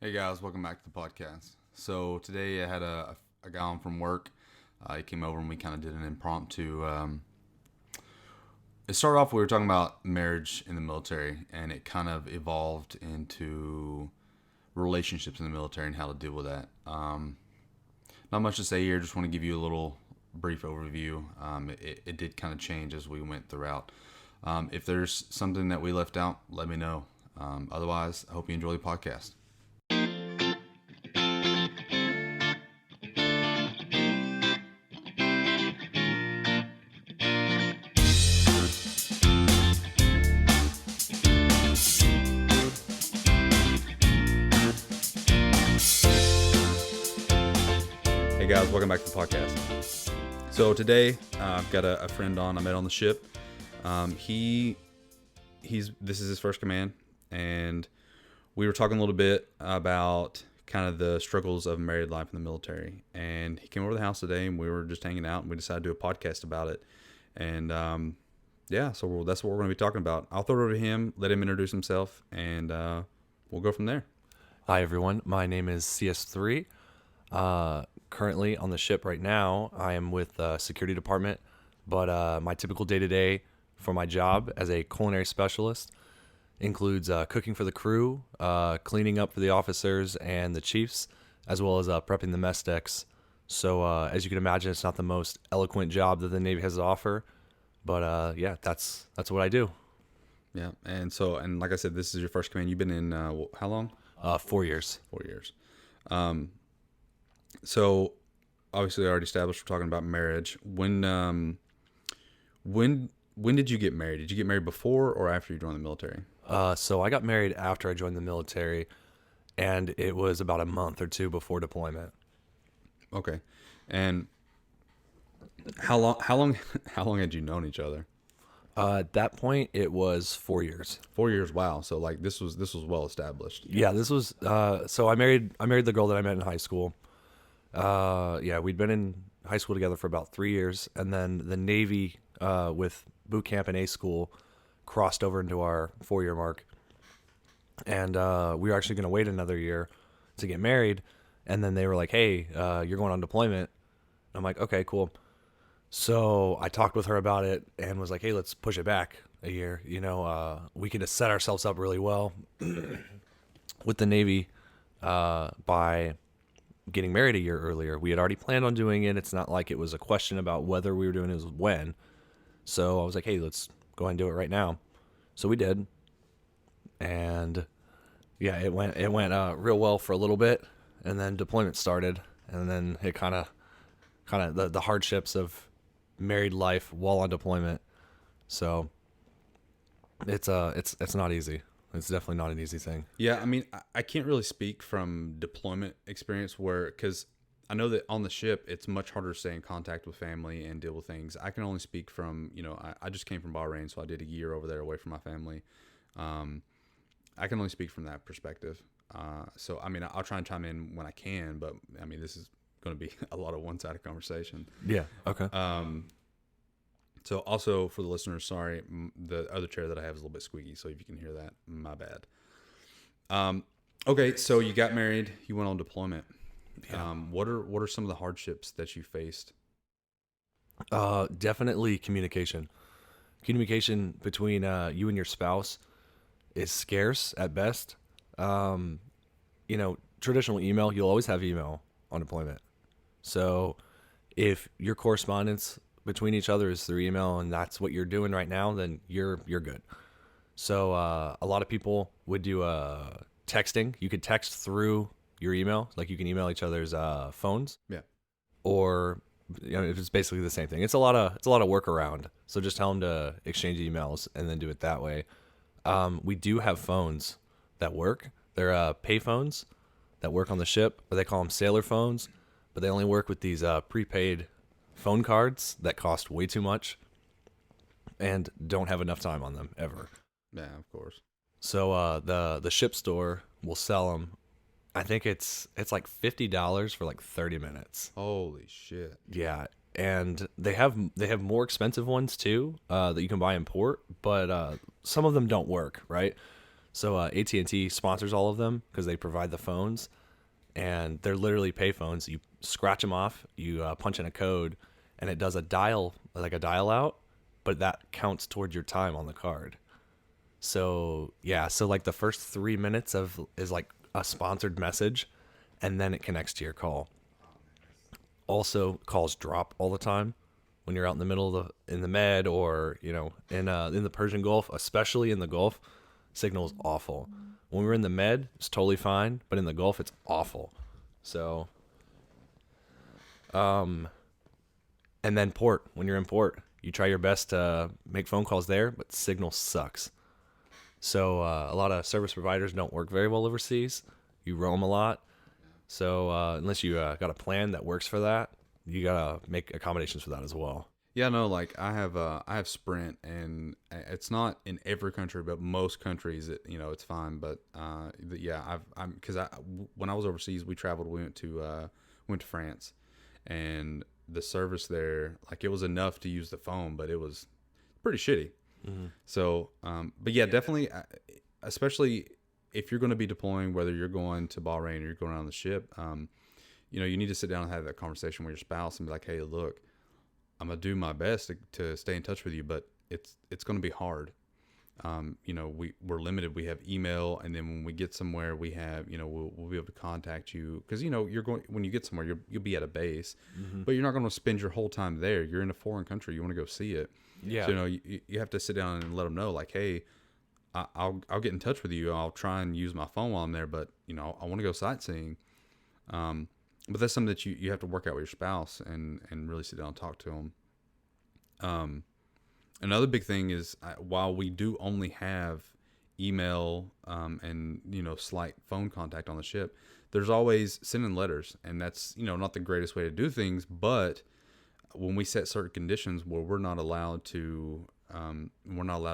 Hey guys, welcome back to the podcast. So today I had a guy on from work. He came over and we kind of did an impromptu. It started off we were talking about marriage in the military, and it kind of evolved into relationships in the military and how to deal with that. Not much to say here. Just want to give you a little brief overview. It did kind of change as we went throughout. If there's something that we left out, let me know. Otherwise, I hope you enjoy the podcast. Hey guys, welcome back to the podcast. So today I've got a friend on. I met on the ship. This is his first command, and we were talking a little bit about kind of the struggles of married life in the military. And he came over to the house today, and we were just hanging out, and we decided to do a podcast about it. And so that's what we're going to be talking about. I'll throw it over to him, let him introduce himself, and we'll go from there. Hi, everyone. My name is CS3. Currently on the ship right now, I am with the security department, but my typical day-to-day for my job as a culinary specialist includes cooking for the crew, cleaning up for the officers and the chiefs, as well as prepping the mess decks. So as you can imagine, it's not the most eloquent job that the Navy has to offer, but that's what I do. Yeah, and like I said, this is your first command. You've been in how long? 4 years. 4 years. So obviously I already established we're talking about marriage. When did you get married? Did you get married before or after you joined the military? So I got married after I joined the military, and it was about a month or two before deployment. Okay. And how long had you known each other? At that point, it was 4 years. 4 years. Wow. So like this was well established. Yeah, this was. So I married the girl that I met in high school. We'd been in high school together for about 3 years, and then the Navy with boot camp and A school crossed over into our 4 year mark, and we were actually going to wait another year to get married, and then they were like, "Hey, you're going on deployment." I'm like, "Okay, cool." So I talked with her about it and was like, "Hey, let's push it back a year. We could set ourselves up really well with the Navy by getting married a year earlier. We had already planned on doing it. It's not like it was a question about whether we were doing it, it was when. So I was like, hey, let's go ahead and do it right now. So we did. And yeah, it went real well for a little bit. And then deployment started. And then it kind of the hardships of married life while on deployment. So it's not easy. It's definitely not an easy thing. Yeah, I mean, I can't really speak from deployment experience because I know that on the ship, it's much harder to stay in contact with family and deal with things. I can only speak from, I just came from Bahrain, so I did a year over there away from my family. I can only speak from that perspective. So, I mean, I'll try and chime in when I can, but, I mean, this is going to be a lot of one-sided conversation. Yeah, okay. So also for the listeners, sorry, the other chair that I have is a little bit squeaky, so if you can hear that, my bad. Okay, so you got married, you went on deployment. Yeah. What are some of the hardships that you faced? Definitely communication. Communication between you and your spouse is scarce at best. Traditional email, you'll always have email on deployment. So if your correspondence between each other is through email and that's what you're doing right now, then you're good. So a lot of people would do texting. You could text through your email, like you can email each other's phones. Yeah. Or it's basically the same thing. It's a lot of workaround. So just tell them to exchange emails and then do it that way. We do have phones that work. They're pay phones that work on the ship, or they call them sailor phones, but they only work with these prepaid phone cards that cost way too much and don't have enough time on them ever. Yeah, of course. So the ship store will sell them. I think it's like $50 for like 30 minutes. Holy shit. Yeah, and they have more expensive ones too that you can buy in port, but some of them don't work, right? So AT&T sponsors all of them because they provide the phones, and they're literally pay phones. You scratch them off, you punch in a code, and it does a dial out, but that counts towards your time on the card. So yeah, so like the first 3 minutes of is like a sponsored message, and then it connects to your call. Also, calls drop all the time when you're out in the middle of in the Med, or in the Persian Gulf, especially in the Gulf, signal is awful. When we're in the Med, it's totally fine, but in the Gulf, it's awful. So, and then port. When you're in port, you try your best to make phone calls there, but signal sucks. So a lot of service providers don't work very well overseas. You roam a lot. So unless you got a plan that works for that, you gotta make accommodations for that as well. Yeah, no, like I have Sprint, and it's not in every country, but most countries, it's fine. But yeah, because when I was overseas, we traveled. We went to France, and the service there, like, it was enough to use the phone, but it was pretty shitty. Mm-hmm. So, but yeah, definitely, especially if you're going to be deploying, whether you're going to Bahrain or you're going on the ship, you need to sit down and have that conversation with your spouse and be like, hey, look, I'm going to do my best to stay in touch with you, but it's going to be hard. We're limited. We have email, and then when we get somewhere, we have, we'll be able to contact you, because, when you get somewhere, you'll be at a base, but you're not going to spend your whole time there. You're in a foreign country. You want to go see it. Yeah. So, you have to sit down and let them know, like, hey, I'll get in touch with you. I'll try and use my phone while I'm there, but, I want to go sightseeing. But that's something that you have to work out with your spouse and really sit down and talk to them. Another big thing is, while we do only have email and slight phone contact on the ship, there's always sending letters, and that's not the greatest way to do things. But when we set certain conditions where we're not allowed to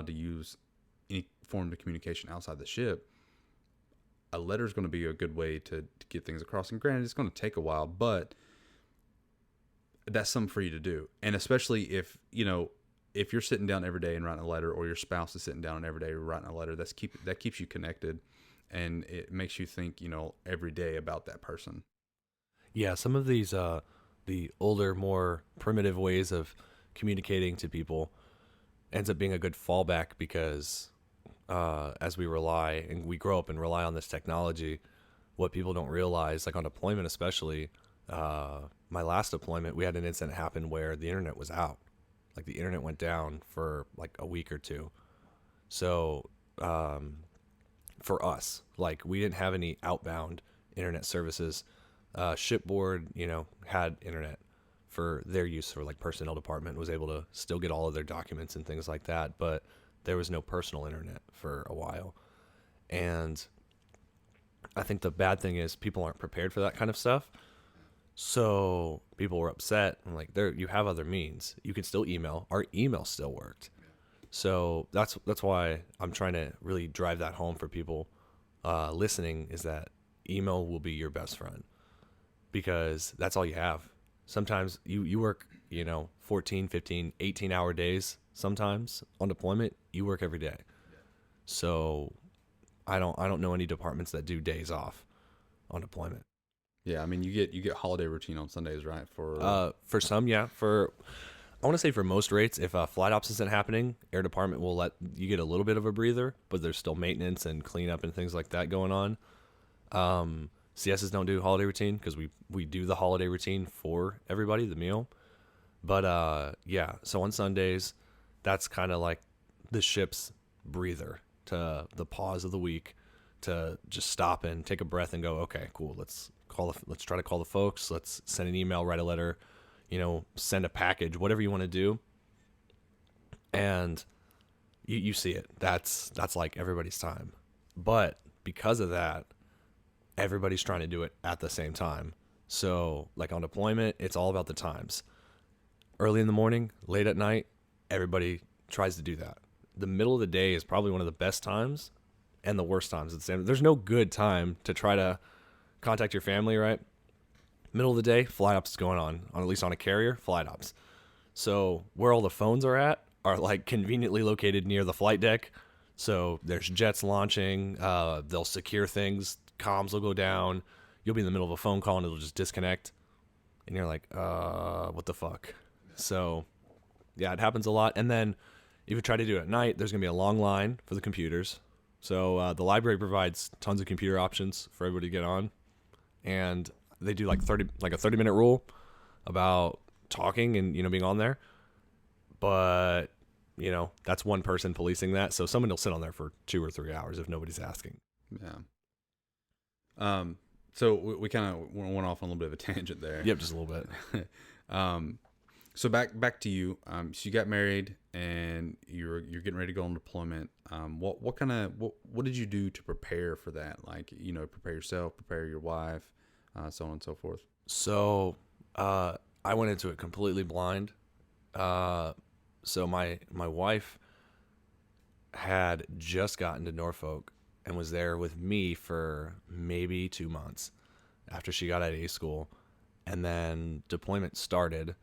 use any form of communication outside the ship, a letter is going to be a good way to get things across. And granted, it's going to take a while, but that's something for you to do. And especially if you're sitting down every day and writing a letter, or your spouse is sitting down every day writing a letter, that keeps you connected, and it makes you think, every day about that person. Yeah, some of these the older, more primitive ways of communicating to people ends up being a good fallback, because as we rely and we grow up and rely on this technology, what people don't realize, like on deployment especially, my last deployment, we had an incident happen where the internet was out. Like, the internet went down for like a week or two. So for us, like, we didn't have any outbound internet services. Shipboard, had internet for their use, for like personnel department was able to still get all of their documents and things like that, but there was no personal internet for a while. And I think the bad thing is people aren't prepared for that kind of stuff. So people were upset, and like, you have other means. You can still email. Our email still worked. So that's why I'm trying to really drive that home for people listening, is that email will be your best friend, because that's all you have. Sometimes you work, 14, 15, 18-hour days sometimes on deployment. You work every day. So I don't know any departments that do days off on deployment. Yeah, I mean, you get holiday routine on Sundays, right? For some, yeah. I want to say for most rates, if flight ops isn't happening, air department will let you get a little bit of a breather, but there's still maintenance and cleanup and things like that going on. CSs don't do holiday routine, because we do the holiday routine for everybody, the meal. But yeah, so on Sundays, that's kind of like the ship's breather, to the pause of the week, to just stop and take a breath and go, okay, cool, let's try to call the folks, let's send an email, write a letter, send a package, whatever you want to do. And you see it. That's like everybody's time. But because of that, everybody's trying to do it at the same time. So like on deployment, it's all about the times. Early in the morning, late at night, everybody tries to do that. The middle of the day is probably one of the best times and the worst times at the same. There's no good time to try to contact your family, right? Middle of the day, flight ops is going on at least on a carrier, flight ops. So where all the phones are like conveniently located near the flight deck. So there's jets launching. They'll secure things. Comms will go down. You'll be in the middle of a phone call and it'll just disconnect. And you're like, what the fuck? So, yeah, it happens a lot. And then if you try to do it at night, there's going to be a long line for the computers. So the library provides tons of computer options for everybody to get on. And they do like a 30-minute rule about talking and, being on there. But, that's one person policing that. So someone will sit on there for 2 or 3 hours if nobody's asking. Yeah. So we kind of went off on a little bit of a tangent there. Yep, just a little bit. So back to you. So you got married and you're getting ready to go on deployment. What did you do to prepare for that? Like, prepare yourself, prepare your wife, so on and so forth. So I went into it completely blind. So my wife had just gotten to Norfolk and was there with me for maybe 2 months after she got out of A school. And then deployment started.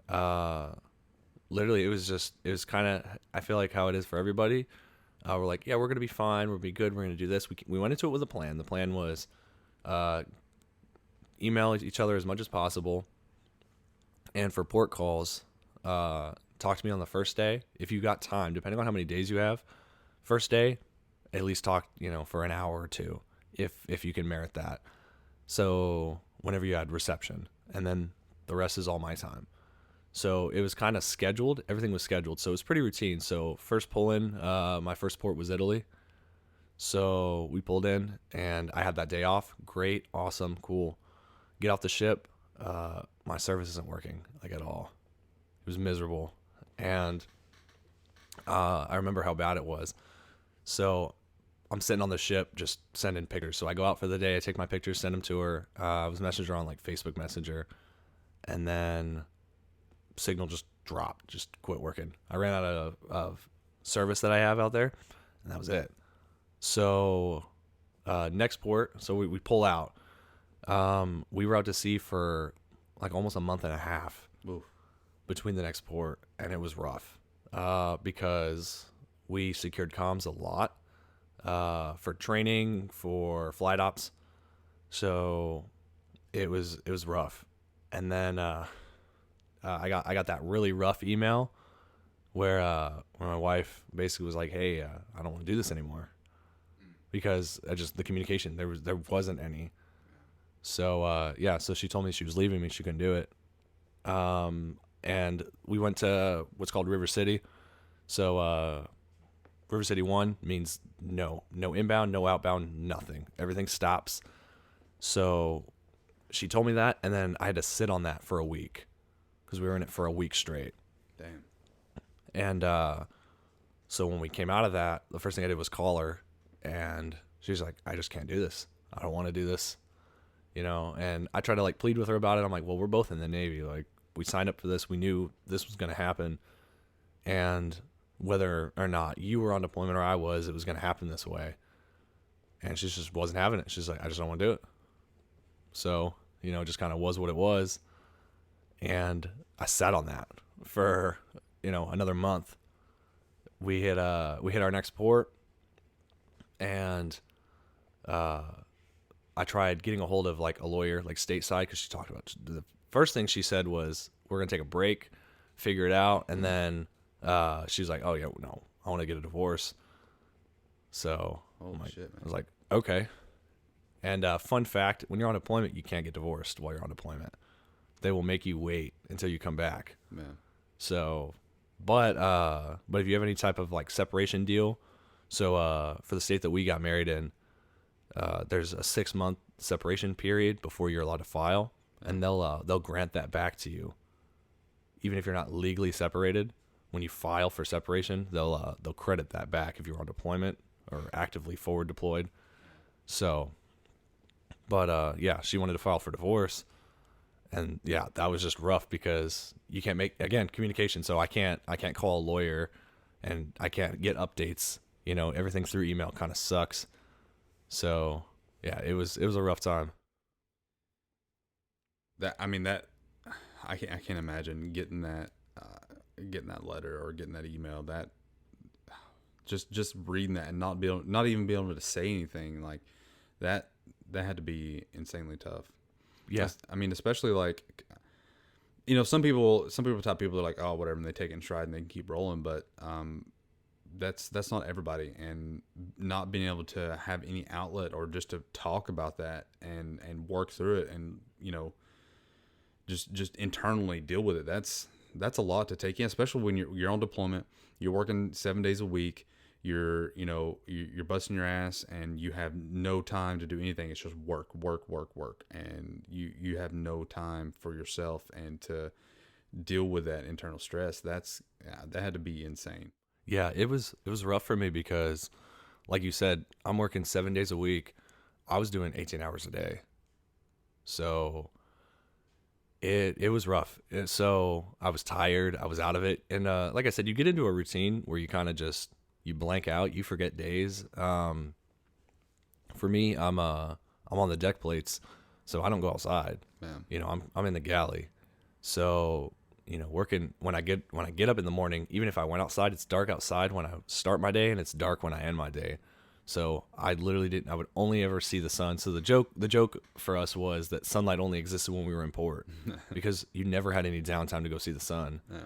Literally, it was kind of, I feel like how it is for everybody. We're like, yeah, we're going to be fine. We'll be good. We're going to do this. We went into it with a plan. The plan was email each other as much as possible. And for port calls, talk to me on the first day. If you got time, depending on how many days you have, first day, at least talk, for an hour or two, if you can merit that. So whenever you had reception, and then the rest is all my time. So it was kind of scheduled. Everything was scheduled. So it was pretty routine. So first pull in, my first port was Italy. So we pulled in and I had that day off. Great. Awesome. Cool. Get off the ship. My service isn't working like at all. It was miserable. And I remember how bad it was. So I'm sitting on the ship just sending pictures. So I go out for the day. I take my pictures, send them to her. I was messaging her on like Facebook Messenger. And then signal just dropped, just quit working. I ran out of service that I have out there, and that was it. So next port, so we pull out. We were out to sea for like almost a month and a half. Oof. Between the next port, and it was rough because we secured comms a lot for training, for flight ops. So it was rough. And then I got that really rough email where my wife basically was like, "Hey, I don't want to do this anymore," because the communication there wasn't any. So so she told me she was leaving me, she couldn't do it. And we went to what's called River City. So River City 1 means no inbound, no outbound, nothing. Everything stops. So she told me that, and then I had to sit on that for a week because we were in it for a week straight. Damn. And so when we came out of that, the first thing I did was call her, and she's like, "I just can't do this. I don't want to do this." And I tried to like plead with her about it. I'm like, well, we're both in the Navy. Like, we signed up for this. We knew this was going to happen. And whether or not you were on deployment or I was, it was going to happen this way. And she just wasn't having it. She's like, "I just don't want to do it." So, it just kind of was what it was. And I sat on that for, another month. We hit our next port, and I tried getting a hold of like a lawyer, like stateside, because she talked about the first thing she said was, "We're gonna take a break, figure it out," and then she's like, "Oh yeah, no, I want to get a divorce." So Shit, man. I was like, okay. And fun fact: when you're on deployment, you can't get divorced while you're on deployment. They will make you wait until you come back. Man. So, but if you have any type of like separation deal, so for the state that we got married in, there's a 6-month separation period before you're allowed to file, and they'll grant that back to you, even if you're not legally separated. When you file for separation, they'll credit that back if you're on deployment or actively forward deployed. So, but she wanted to file for divorce. And yeah, that was just rough because you can't make, again, communication. So I can't call a lawyer, and I can't get updates. Everything through email kind of sucks. So yeah, it was a rough time. I can't imagine getting that letter or getting that email. That, just reading that and not even being able to say anything like that had to be insanely tough. Yeah. I mean, especially like, some type people are like, oh, whatever, and they take it in stride and they can keep rolling, but that's not everybody, and not being able to have any outlet or just to talk about that and work through it, and just internally deal with it. That's a lot to take in, especially when you're on deployment. You're working 7 days a week. You're busting your ass, and you have no time to do anything. It's just work, and you have no time for yourself and to deal with that internal stress. That had to be insane. Yeah, it was rough for me because, like you said, I'm working 7 days a week. I was doing 18 hours a day, so it was rough. So I was tired. I was out of it, and like I said, you get into a routine where you kind of just you blank out. You forget days. For me, I'm on the deck plates, so I don't go outside. Yeah. I'm in the galley, so. Working when I get up in the morning, even if I went outside, it's dark outside when I start my day and it's dark when I end my day. So I would only ever see the sun. So the joke for us was that sunlight only existed when we were in port because you never had any downtime to go see the sun. Yeah.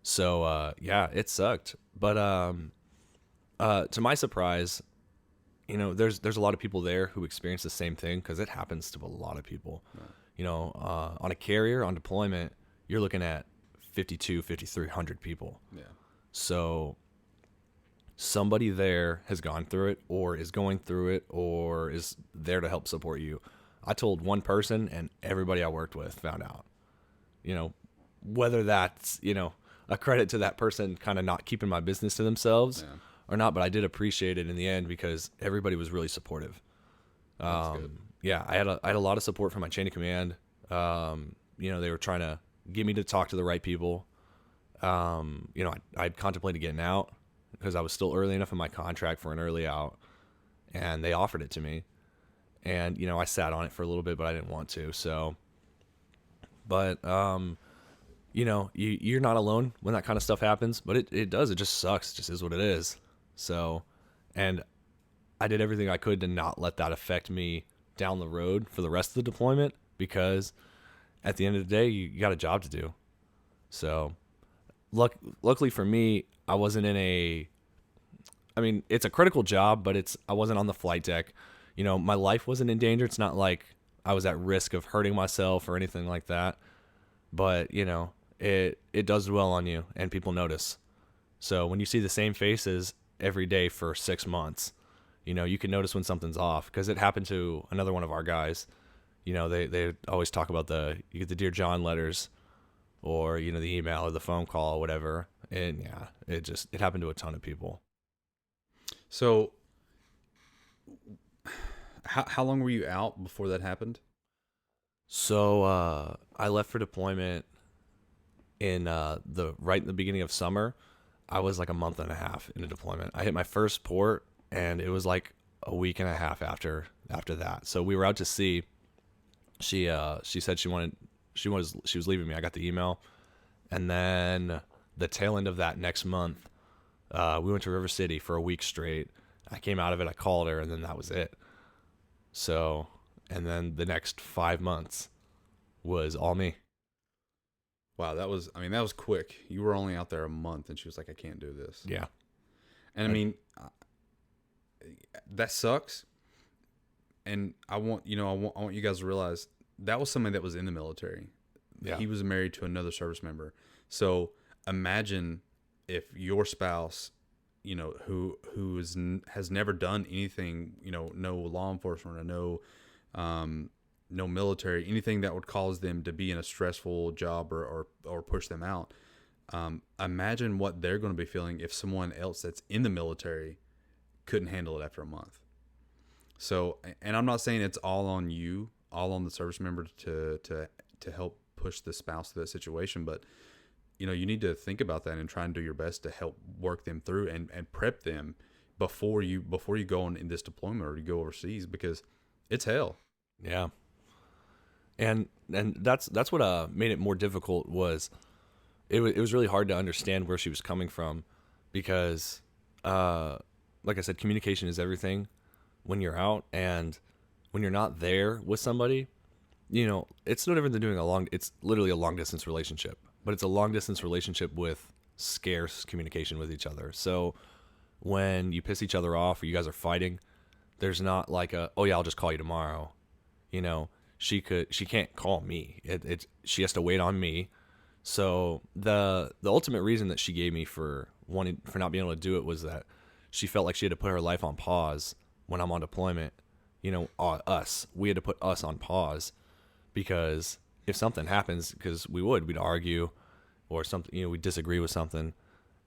So, it sucked. But, to my surprise, there's a lot of people there who experience the same thing because it happens to a lot of people. Right. On a carrier, on deployment, you're looking at 5,300 people. Yeah. So somebody there has gone through it or is going through it or is there to help support you. I told one person and everybody I worked with found out. Whether that's, a credit to that person kind of not keeping my business to themselves or not, but I did appreciate it in the end because everybody was really supportive. That's good. Yeah, I had a lot of support from my chain of command. They were trying to get me to talk to the right people. I'd contemplated getting out because I was still early enough in my contract for an early out, and they offered it to me. And, I sat on it for a little bit, but I didn't want to. So, but, you're not alone when that kind of stuff happens, but it does. It just sucks. It just is what it is. So, and I did everything I could to not let that affect me down the road for the rest of the deployment because at the end of the day, you got a job to do. So, luckily for me, I wasn't it's a critical job, but I wasn't on the flight deck. My life wasn't in danger. It's not like I was at risk of hurting myself or anything like that. But, it does dwell on you and people notice. So when you see the same faces every day for 6 months, you can notice when something's off because it happened to another one of our guys. They always talk about you get the Dear John letters or, the email or the phone call or whatever. And yeah, it happened to a ton of people. So how long were you out before that happened? So, I left for deployment in, right in the beginning of summer. I was like a month and a half into deployment. I hit my first port and it was like a week and a half after that. So we were out to sea. She said she was leaving me. I got the email, and then the tail end of that next month, we went to River City for a week straight. I came out of it. I called her, and then that was it. So, and then the next 5 months was all me. Wow, that was quick. You were only out there a month, and she was like, "I can't do this." Yeah, and that sucks. And I want you guys to realize that was somebody that was in the military. Yeah. He was married to another service member. So imagine if your spouse, who has never done anything, no law enforcement or no military, anything that would cause them to be in a stressful job or push them out. Imagine what they're going to be feeling if someone else that's in the military couldn't handle it after a month. So, and I'm not saying it's all on you, all on the service member to help push the spouse to that situation, but you need to think about that and try and do your best to help work them through and prep them before you go on in this deployment or you go overseas, because it's hell. Yeah. And that's what made it more difficult was it was really hard to understand where she was coming from, because like I said, communication is everything when you're out, and when you're not there with somebody, it's no different than it's literally a long distance relationship, but it's a long distance relationship with scarce communication with each other. So when you piss each other off or you guys are fighting, there's not like oh yeah, I'll just call you tomorrow. She can't call me. She has to wait on me. So the ultimate reason that she gave me for not being able to do it was that she felt like she had to put her life on pause when I'm on deployment. We had to put us on pause, because if something happens, because we'd argue or something, we'd disagree with something,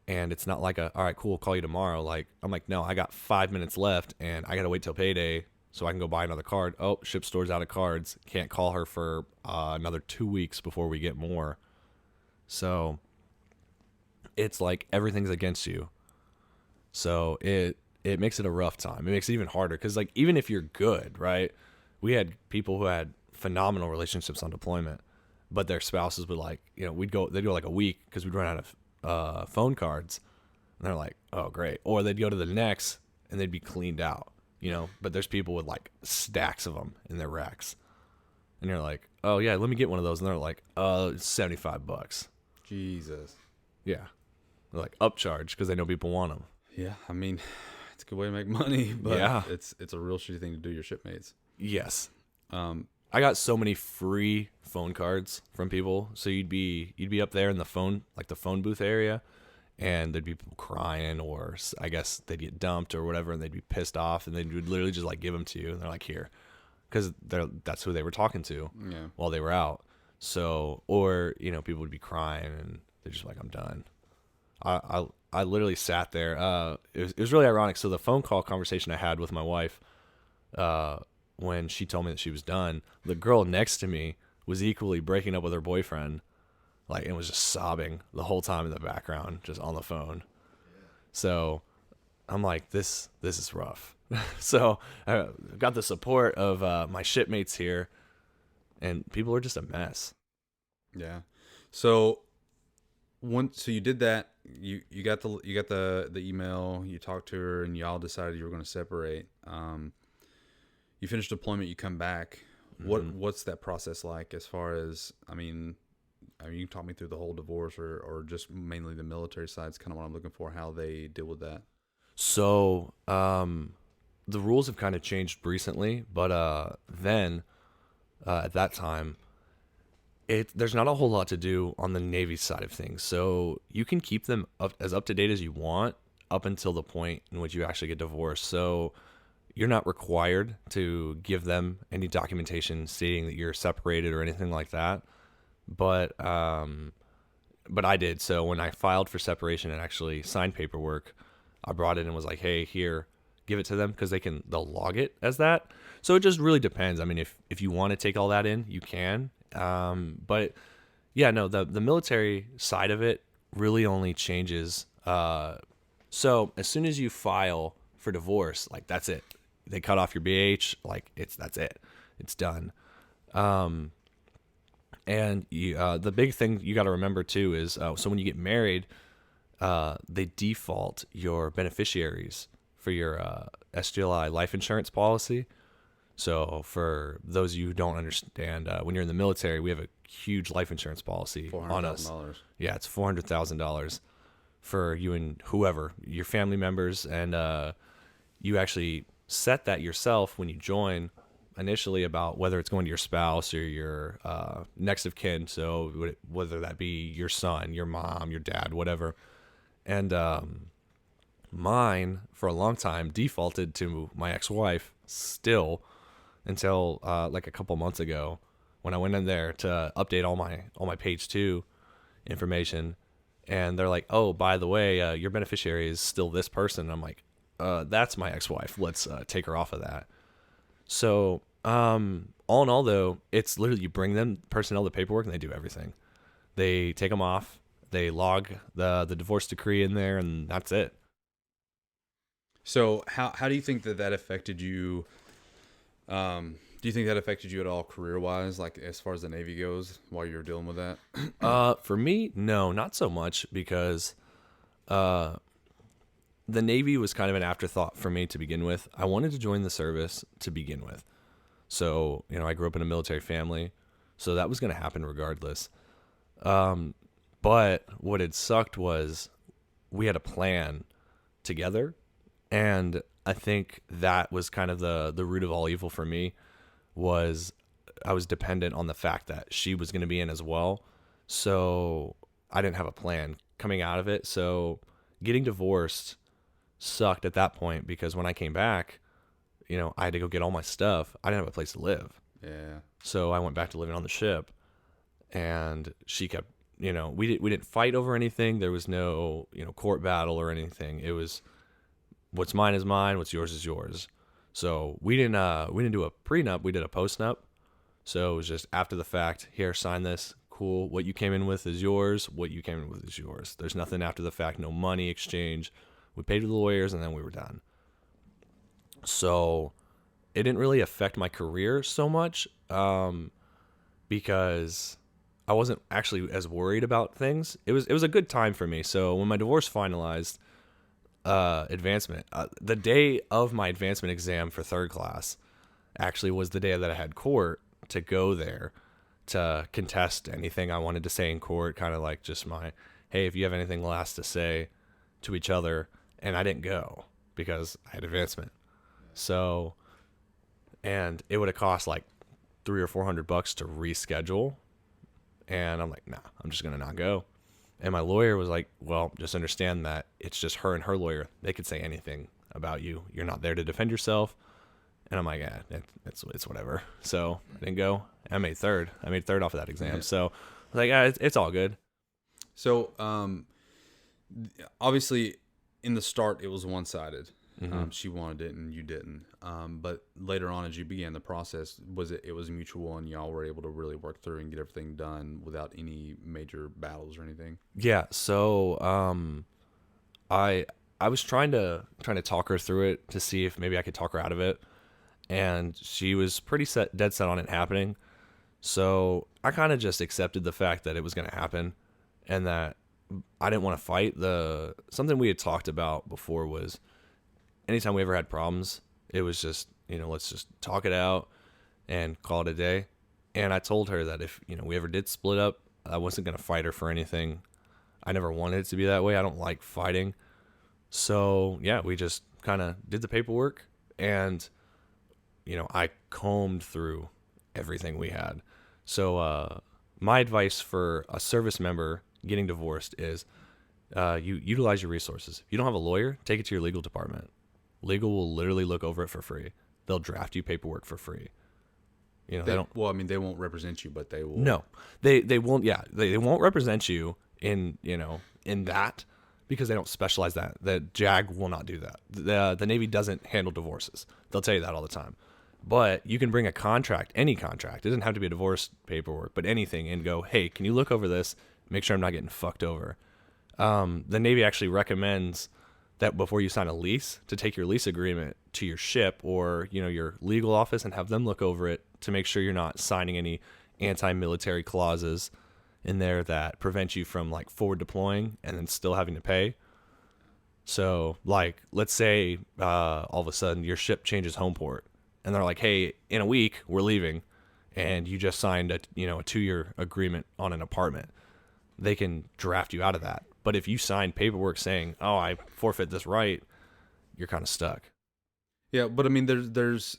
and it's not like all right, cool, I'll call you tomorrow. Like, I'm like, no, I got 5 minutes left and I got to wait till payday so I can go buy another card. Oh, ship store's out of cards. Can't call her for another 2 weeks before we get more. So it's like everything's against you. So it makes it a rough time. It makes it even harder, because like, even if you're good, right? We had people who had phenomenal relationships on deployment, but their spouses would they'd go like a week because we'd run out of phone cards, and they're like, oh great. Or they'd go to the next and they'd be cleaned out, but there's people with like stacks of them in their racks, and you're like, oh yeah, let me get one of those, and they're like, it's $75. Jesus. Yeah. They're like upcharge because they know people want them. Yeah, I mean, it's a good way to make money, but yeah, it's a real shitty thing to do to your shipmates. Yes. I got so many free phone cards from people. So you'd be up there in the phone booth area, and there'd be people crying, or I guess they'd get dumped or whatever, and they'd be pissed off, and they would literally just like give them to you, and they're like, here, because that's who they were talking to while they were out. So, or people would be crying, and they're just like, I'm done. I literally sat there. It was really ironic. So the phone call conversation I had with my wife, when she told me that she was done, the girl next to me was equally breaking up with her boyfriend, and was just sobbing the whole time in the background, just on the phone. So I'm like, this is rough. So I got the support of my shipmates here, and people are just a mess. Yeah. So you did that, you got the email, you talked to her, and y'all decided you were going to separate. You finish deployment, you come back. What's that process like, as far as, I mean, you can talk me through the whole divorce, or just mainly the military side is kind of what I'm looking for, how they deal with that. So, the rules have kind of changed recently, but then at that time, there's not a whole lot to do on the Navy side of things. So you can keep them as up to date as you want up until the point in which you actually get divorced. So you're not required to give them any documentation stating that you're separated or anything like that. But I did. So when I filed for separation and actually signed paperwork, I brought it and was like, hey, here, give it to them, because they'll log it as that. So it just really depends. I mean, if you want to take all that in, you can. But yeah, no, the military side of it really only changes. So as soon as you file for divorce, like, that's it. They cut off your BH, that's it. It's done. And the big thing you got to remember too is, so when you get married, they default your beneficiaries for your SGLI life insurance policy. So for those of you who don't understand, when you're in the military, we have a huge life insurance policy on us. Yeah, it's $400,000 for you and whoever, your family members, and you actually set that yourself when you join initially, about whether it's going to your spouse or your next of kin. So whether that be your son, your mom, your dad, whatever. And mine, for a long time, defaulted to my ex-wife still, until like a couple months ago, when I went in there to update all my page 2 information, and they're like, oh, by the way, your beneficiary is still this person. And I'm like, that's my ex-wife. Let's take her off of that. So all in all, though, it's literally, you bring them personnel the paperwork, and they do everything. They take them off, they log the divorce decree in there, and that's it. So how do you think that affected you? Do you think that affected you at all career-wise, like as far as the Navy goes, while you were dealing with that? For me, no, not so much, because the Navy was kind of an afterthought for me to begin with. I wanted to join the service to begin with. So, I grew up in a military family, so that was going to happen regardless. But what had sucked was we had a plan together, and I think that was kind of the root of all evil for me. Was I was dependent on the fact that she was going to be in as well, so I didn't have a plan coming out of it. So getting divorced sucked at that point, because when I came back, I had to go get all my stuff. I didn't have a place to live. Yeah. So I went back to living on the ship, and she kept, we didn't fight over anything. There was no, court battle or anything. It was what's mine is mine, what's yours is yours. So we didn't do a prenup, we did a postnup. So it was just after the fact, here, sign this. Cool. What you came in with is yours. What you came in with is yours. There's nothing after the fact, no money exchange. We paid the lawyers, and then we were done. So it didn't really affect my career so much, because I wasn't actually as worried about things. It was a good time for me. So when my divorce finalized, advancement, the day of my advancement exam for third class actually was the day that I had court to go there to contest anything I wanted to say in court, kind of like just my, hey, if you have anything last to say to each other. And I didn't go because I had advancement. So, and it would have cost like $300 or $400 to reschedule. And I'm like, nah, I'm just going to not go. And my lawyer was like, well, just understand that it's just her and her lawyer. They could say anything about you. You're not there to defend yourself. And I'm like, yeah, it's whatever. So I didn't go. I made third. Off of that exam. Yeah. So I was like, yeah, it's all good. So, obviously, in the start, it was one-sided. Mm-hmm. She wanted it and you didn't. But later on, as you began the process, it was mutual, and y'all were able to really work through and get everything done without any major battles or anything? Yeah. So, I was trying to talk her through it to see if maybe I could talk her out of it, and she was pretty dead set on it happening. So I kind of just accepted the fact that it was going to happen, and that I didn't want to fight. Something we had talked about before was anytime we ever had problems, it was just, let's just talk it out and call it a day. And I told her that if, we ever did split up, I wasn't going to fight her for anything. I never wanted it to be that way. I don't like fighting. So yeah, we just kind of did the paperwork, and, I combed through everything we had. So, my advice for a service member getting divorced is, you utilize your resources. If you don't have a lawyer, take it to your legal department. Legal will literally look over it for free. They'll draft you paperwork for free. They don't. Well, I mean, they won't represent you, but they will. No, they won't. Yeah, they won't represent you in in that, because they don't specialize that. The JAG will not do that. The Navy doesn't handle divorces. They'll tell you that all the time. But you can bring a contract, any contract. It doesn't have to be a divorce paperwork, but anything, and go, hey, can you look over this? Make sure I'm not getting fucked over. The Navy actually recommends that before you sign a lease, to take your lease agreement to your ship or, your legal office and have them look over it to make sure you're not signing any anti-military clauses in there that prevent you from like forward deploying and then still having to pay. So like, let's say all of a sudden your ship changes home port and they're like, hey, in a week we're leaving, and you just signed a 2-year agreement on an apartment. They can draft you out of that. But if you sign paperwork saying, oh, I forfeit this right, you're kind of stuck. Yeah, but I mean, there's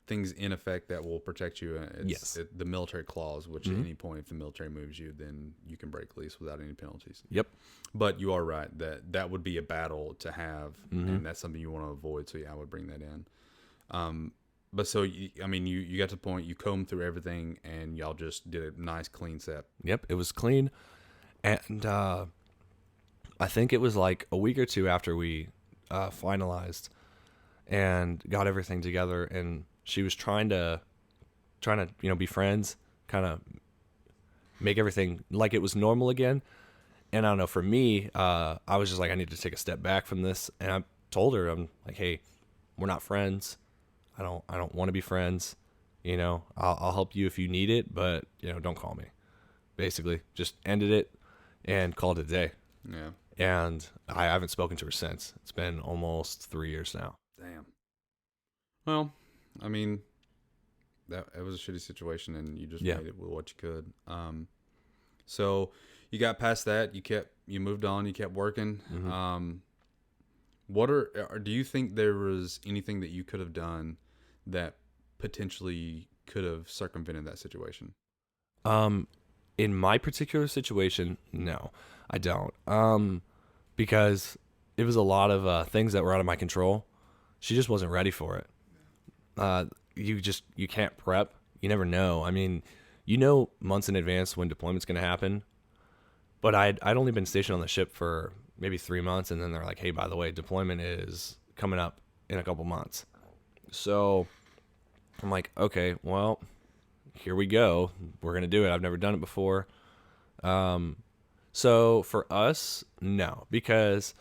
things in effect that will protect you. Yes. The military clause, which at any point, if the military moves you, then you can break lease without any penalties. Yep. But you are right that would be a battle to have, and that's something you want to avoid. So yeah, I would bring that in. But so, you got to the point, you combed through everything, and y'all just did a nice, clean set. Yep, it was clean. And I think it was like a week or two after we finalized and got everything together, and she was trying to be friends, kind of make everything like it was normal again. And I don't know, for me, I was just like, I need to take a step back from this. And I told her, I'm like, hey, we're not friends. I don't want to be friends. I'll help you if you need it, but don't call me. Basically, just ended it and called it a day. Yeah. and I haven't spoken to her since. It's been almost 3 years now. Damn. Well, I mean, that it was a shitty situation, and you just Yeah. made it with what you could. So you got past that. You moved on. You kept working. What do you think there was anything that you could have done that potentially could have circumvented that situation? In my particular situation, no, I don't. Because it was a lot of things that were out of my control. She just wasn't ready for it. You can't prep. You never know. I mean, you know months in advance when deployment's going to happen. But I'd only been stationed on the ship for maybe 3 months, and then they're like, hey, by the way, deployment is coming up in a couple months. So I'm like, okay, well, here we go. We're going to do it. I've never done it before. So for us, no, because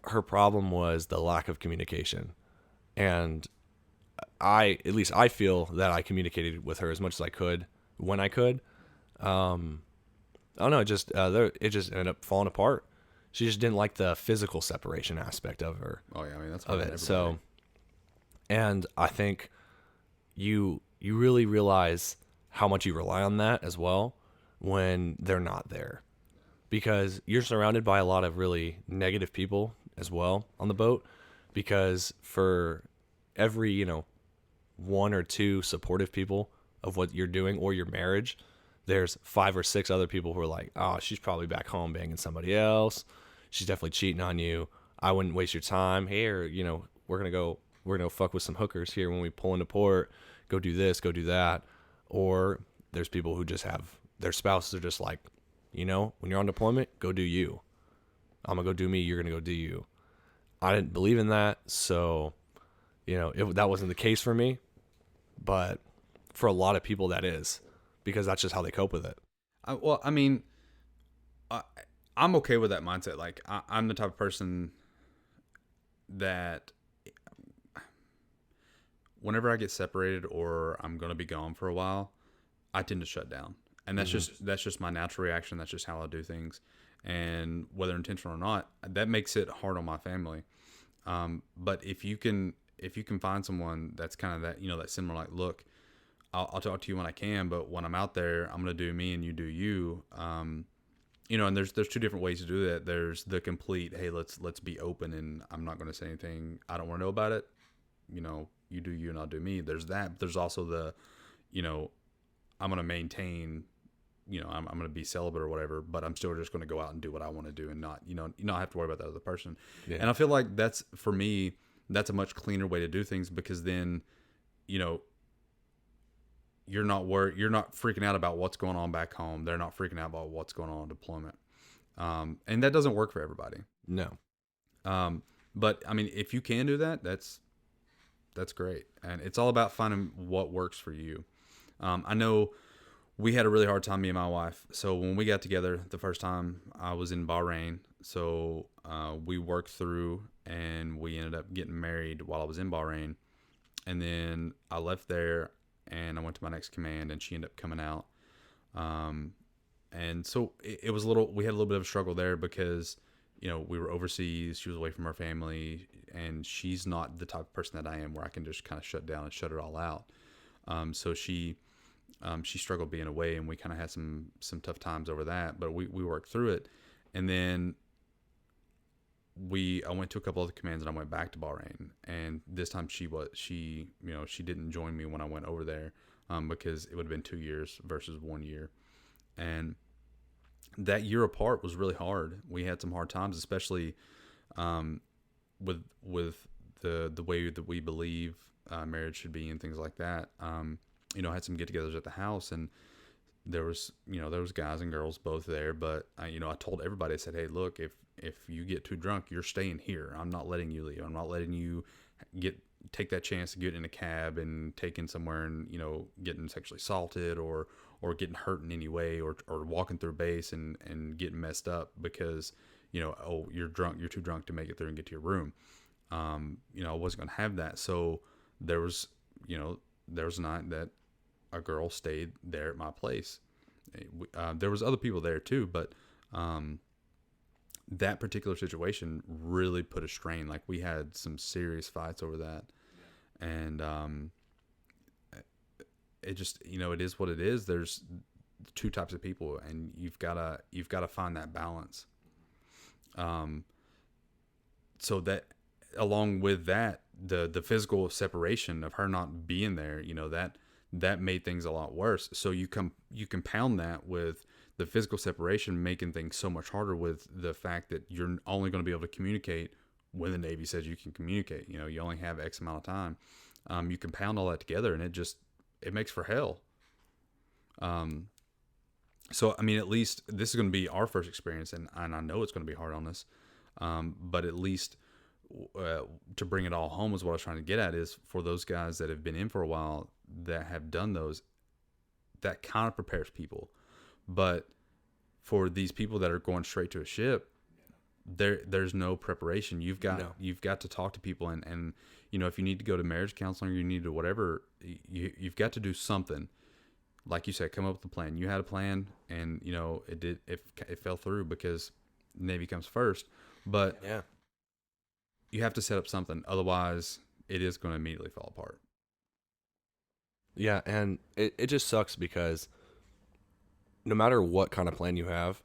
her problem was the lack of communication. And at least I feel that I communicated with her as much as I could when I could. I don't know. It just ended up falling apart. She just didn't like the physical separation aspect of her. Oh yeah, I mean that's of hard it. So, and I think you really realize how much you rely on that as well when they're not there, because you're surrounded by a lot of really negative people as well on the boat. Because for every one or two supportive people of what you're doing or your marriage, there's 5 or 6 other people who are like, oh, she's probably back home banging somebody else. She's definitely cheating on you. I wouldn't waste your time. Here, we're gonna go fuck with some hookers here when we pull into port. Go do this, go do that. Or there's people who just have their spouses are just like, when you're on deployment, go do you. I'm gonna go do me. You're gonna go do you. I didn't believe in that, so that wasn't the case for me. But for a lot of people, that is, because that's just how they cope with it. I mean, I'm okay with that mindset. Like, I'm the type of person that whenever I get separated or I'm going to be gone for a while, I tend to shut down. And that's just my natural reaction. That's just how I do things. And whether intentional or not, that makes it hard on my family. But if you can find someone that's kind of that, that similar, like, look, I'll talk to you when I can, but when I'm out there, I'm going to do me and you do you. And there's 2 different ways to do that. There's the complete, hey, let's be open, and I'm not going to say anything I don't want to know about it. You do you and I'll do me. There's that. But there's also the, I'm going to maintain, I'm going to be celibate or whatever, but I'm still just going to go out and do what I want to do and not have to worry about that other person. Yeah. And I feel like for me, that's a much cleaner way to do things, because then, you're not freaking out about what's going on back home. They're not freaking out about what's going on deployment. And that doesn't work for everybody. No. But I mean, if you can do that, that's great. And it's all about finding what works for you. I know we had a really hard time, me and my wife. So when we got together the first time, I was in Bahrain. So we worked through and we ended up getting married while I was in Bahrain. And then I left there and I went to my next command, and she ended up coming out. And so it was we had a little bit of a struggle there because, we were overseas. She was away from her family, and she's not the type of person that I am, where I can just kind of shut down and shut it all out. So she struggled being away, and we kind of had some tough times over that, but we worked through it. And then I went to a couple other commands, and I went back to Bahrain. And this time she didn't join me when I went over there, because it would have been 2 years versus 1 year. And that year apart was really hard. We had some hard times, especially with the way that we believe marriage should be and things like that. I had some get-togethers at the house, and there was guys and girls both there. But I told everybody, I said, hey, look, if you get too drunk, you're staying here. I'm not letting you leave. I'm not letting you take that chance to get in a cab and taken somewhere and, getting sexually assaulted or getting hurt in any way, or walking through base and getting messed up because, you're drunk, you're too drunk to make it through and get to your room. I wasn't going to have that. So there was a night that a girl stayed there at my place. There was other people there too, but that particular situation really put a strain. Like we had some serious fights over that, and it just, it is what it is. There's two types of people, and you've gotta find that balance. So that, along with that, the physical separation of her not being there, that made things a lot worse. So you compound that with the physical separation, making things so much harder with the fact that you're only going to be able to communicate when the Navy says you can communicate. You only have X amount of time. You compound all that together, and it makes for hell. So, I mean, at least this is going to be our first experience, and I know it's going to be hard on us. But at least to bring it all home is what I was trying to get at, is for those guys that have been in for a while, that have done those, that kind of prepares people. But for these people that are going straight to a ship, there's no preparation. You've got to talk to people, and if you need to go to marriage counseling, or you need to whatever, you've got to do something. Like you said, come up with a plan. You had a plan, and it fell through because Navy comes first. But Yeah. you have to set up something, otherwise it is going to immediately fall apart. Yeah, and it just sucks because no matter what kind of plan you have,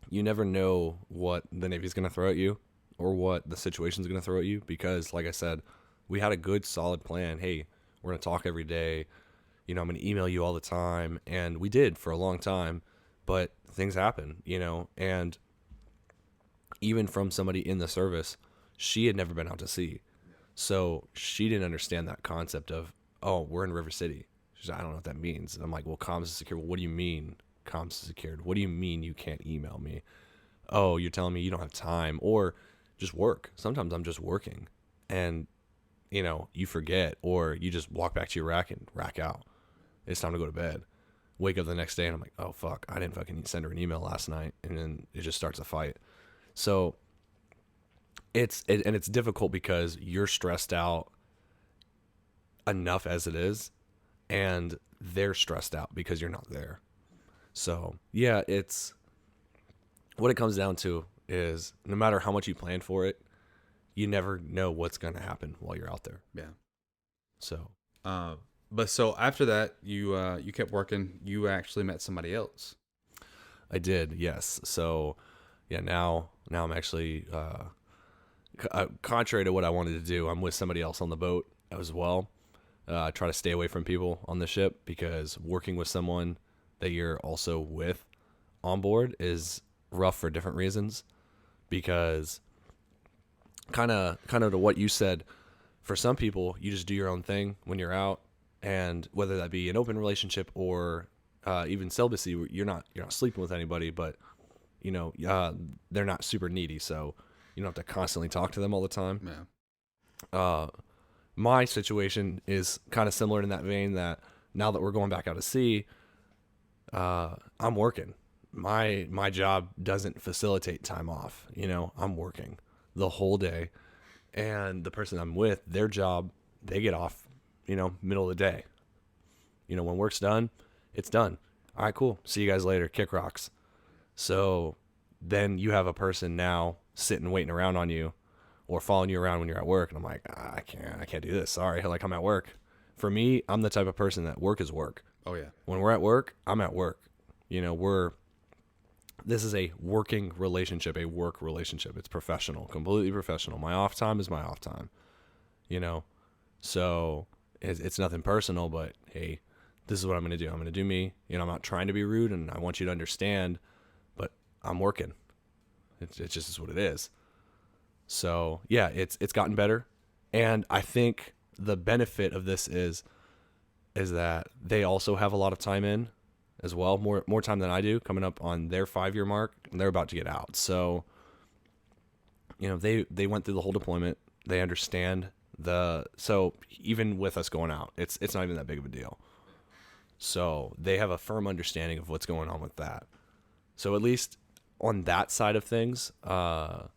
you never know what the Navy's going to throw at you or what the situation's going to throw at you, because, like I said, we had a good, solid plan. Hey, we're going to talk every day. I'm going to email you all the time. And we did for a long time, but things happen, and even from somebody in the service, she had never been out to sea. So she didn't understand that concept of, oh, we're in River City. She's like, I don't know what that means. And I'm like, well, comms is secure. Well, what do you mean comms is secured? What do you mean you can't email me? Oh, you're telling me you don't have time, or just work. Sometimes I'm just working and, you forget, or you just walk back to your rack and rack out. It's time to go to bed. Wake up the next day and I'm like, oh, fuck, I didn't fucking send her an email last night. And then it just starts a fight. So it's difficult because you're stressed out enough as it is, and they're stressed out because you're not there. So yeah, it's what it comes down to is no matter how much you plan for it, you never know what's going to happen while you're out there. Yeah. So, but so after that, you kept working. You actually met somebody else. I did, yes. So yeah, now I'm actually, contrary to what I wanted to do, I'm with somebody else on the boat as well. I try to stay away from people on the ship because working with someone that you're also with on board is rough for different reasons. Because kind of to what you said, for some people, you just do your own thing when you're out, and whether that be an open relationship or even celibacy, you're not sleeping with anybody, but they're not super needy, so you don't have to constantly talk to them all the time. Yeah. My situation is kind of similar in that vein, that now that we're going back out to sea, I'm working. My job doesn't facilitate time off. I'm working the whole day, and the person I'm with, their job, they get off, middle of the day. When work's done, it's done. All right, cool. See you guys later. Kick rocks. So then you have a person now sitting, waiting around on you, or following you around when you're at work. And I'm like, I can't do this. Sorry. Like, I'm at work. For me, I'm the type of person that work is work. Oh yeah. When we're at work, I'm at work. This is a working relationship, a work relationship. It's professional, completely professional. My off time is my off time, so it's nothing personal, but hey, this is what I'm going to do. I'm going to do me. I'm not trying to be rude, and I want you to understand, but I'm working. It just is what it is. So yeah, it's gotten better. And I think the benefit of this is that they also have a lot of time in as well, more time than I do, coming up on their 5-year mark, and they're about to get out. So, they went through the whole deployment. They understand so even with us going out, it's not even that big of a deal. So they have a firm understanding of what's going on with that. So at least on that side of things, I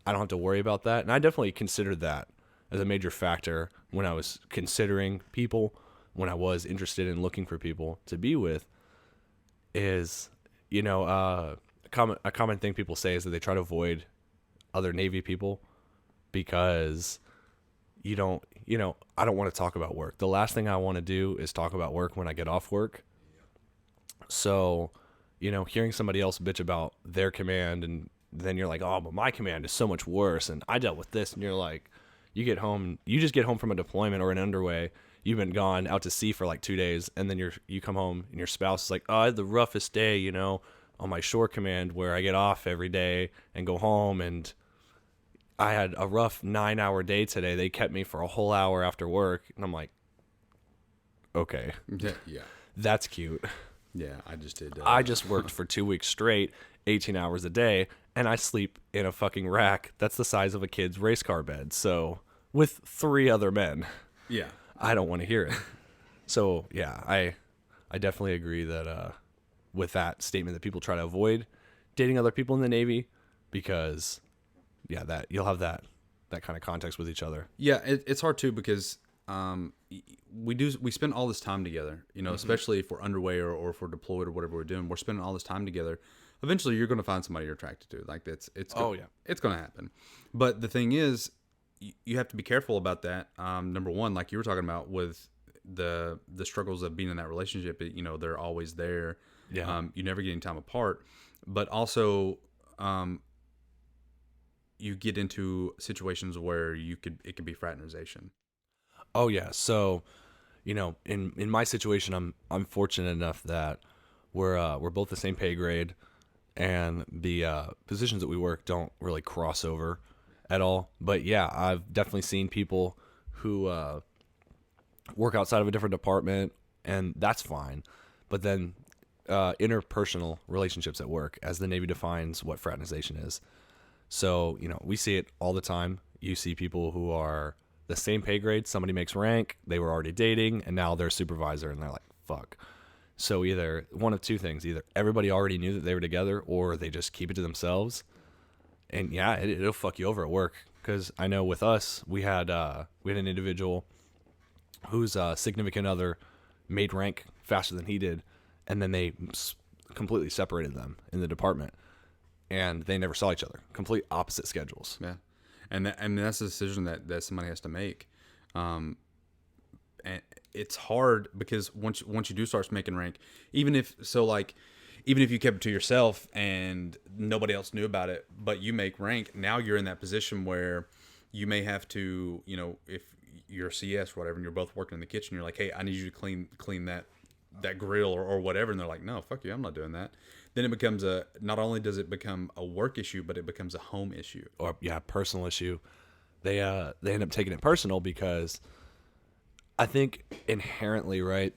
don't have to worry about that. And I definitely considered that as a major factor when I was considering people, when I was interested in looking for people to be with, is, kind common thing people say is that they try to avoid other Navy people because I don't want to talk about work. The last thing I want to do is talk about work when I get off work. So, hearing somebody else bitch about their command, and then you're like, oh, but my command is so much worse, and I dealt with this, and you're like, you just get home from a deployment or an underway, you've been gone out to sea for like 2 days, and then you come home and your spouse is like, oh, I had the roughest day, on my shore command where I get off every day and go home, and I had a rough 9-hour day today. They kept me for a whole hour after work, and I'm like, okay, Yeah. that's cute. Yeah, I just did. I just worked for 2 weeks straight, 18 hours a day, and I sleep in a fucking rack that's the size of a kid's race car bed. So, with 3 other men. Yeah. I don't want to hear it. So, yeah, I definitely agree that with that statement that people try to avoid dating other people in the Navy because, yeah, that you'll have that kind of context with each other. Yeah, it's hard too because we spend all this time together, especially if we're underway or if we're deployed or whatever we're doing. We're spending all this time together. Eventually, you're going to find somebody you're attracted to. Like it's it's going to happen. But the thing is, you have to be careful about that. Number one, like you were talking about with the struggles of being in that relationship, they're always there. Yeah. You never get any time apart, but also you get into situations where it could be fraternization. Oh yeah. So, in my situation, I'm fortunate enough that we're both the same pay grade, and the positions that we work don't really cross over at all. But yeah, I've definitely seen people who work outside of a different department, and that's fine. But then interpersonal relationships at work, as the Navy defines what fraternization is. So, we see it all the time. You see people who are the same pay grade, somebody makes rank, they were already dating, and now they're a supervisor, and they're like, fuck. So either one of two things, either everybody already knew that they were together, or they just keep it to themselves. And yeah, it'll fuck you over at work. Because I know with us, we had an individual whose significant other made rank faster than he did, and then they completely separated them in the department, and they never saw each other. Complete opposite schedules. Yeah, and that's a decision that somebody has to make. And it's hard because once you do start making rank, even if you kept it to yourself and nobody else knew about it, but you make rank, now you're in that position where you may have to, if you're a CS or whatever, and you're both working in the kitchen, you're like, hey, I need you to clean that grill or whatever, and they're like, no, fuck you, I'm not doing that. Then it becomes not only does it become a work issue, but it becomes a home issue. Or personal issue. They end up taking it personal because I think inherently, right,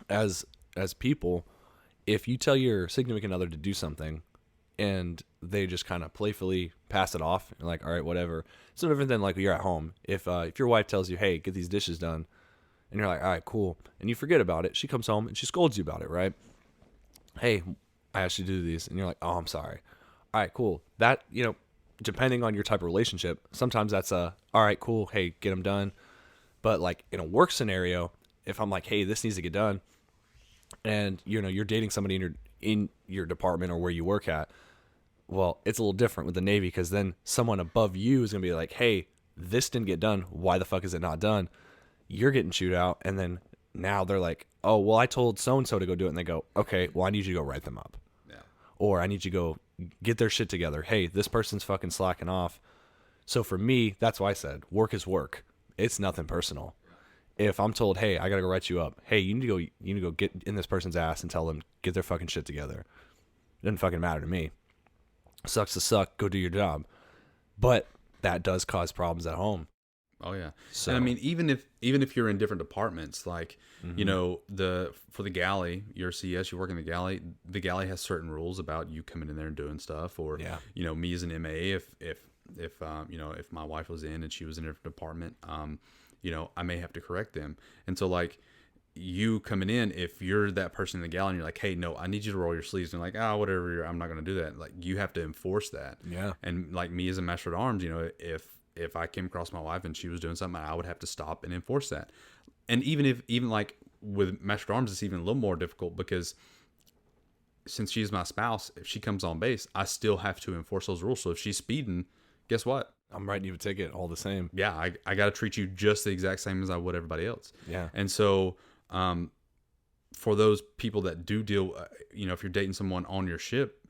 as people, if you tell your significant other to do something and they just kind of playfully pass it off, you're like, all right, whatever. It's no different than like you're at home. If your wife tells you, hey, get these dishes done, and you're like, all right, cool, and you forget about it, she comes home and she scolds you about it, right? Hey, I asked you to do these, and you're like, oh, I'm sorry. All right, cool. That, depending on your type of relationship, sometimes that's all right, cool, hey, get them done. But like in a work scenario, if I'm like, hey, this needs to get done, and you're dating somebody in your department or where you work at, well, it's a little different with the Navy, because then someone above you is gonna be like, hey, this didn't get done. Why the fuck is it not done? You're getting chewed out, and then now they're like, oh, well, I told so and so to go do it, and they go, okay, well, I need you to go write them up, or I need you to go get their shit together. Hey, this person's fucking slacking off. So for me, that's why I said work is work. It's nothing personal. If I'm told, hey, I gotta go write you up, hey, you need to go get in this person's ass and tell them get their fucking shit together. It doesn't fucking matter to me. Sucks to suck. Go do your job. But that does cause problems at home. Oh yeah. So and I mean, even if you're in different departments, like for the galley, you're CS, you work in the galley. The galley has certain rules about you coming in there and doing stuff, or me as an MA, if my wife was in and she was in a different department, I may have to correct them. And so like you coming in, if you're that person in the galley and you're like, hey, no, I need you to roll your sleeves, and like, whatever, I'm not going to do that. Like you have to enforce that. Yeah. And like me as a master at arms, if I came across my wife and she was doing something, I would have to stop and enforce that. And even like with master at arms, it's even a little more difficult because since she's my spouse, if she comes on base, I still have to enforce those rules. So if she's speeding, guess what? I'm writing you a ticket all the same. Yeah, I got to treat you just the exact same as I would everybody else. Yeah. And so, for those people that do deal, if you're dating someone on your ship,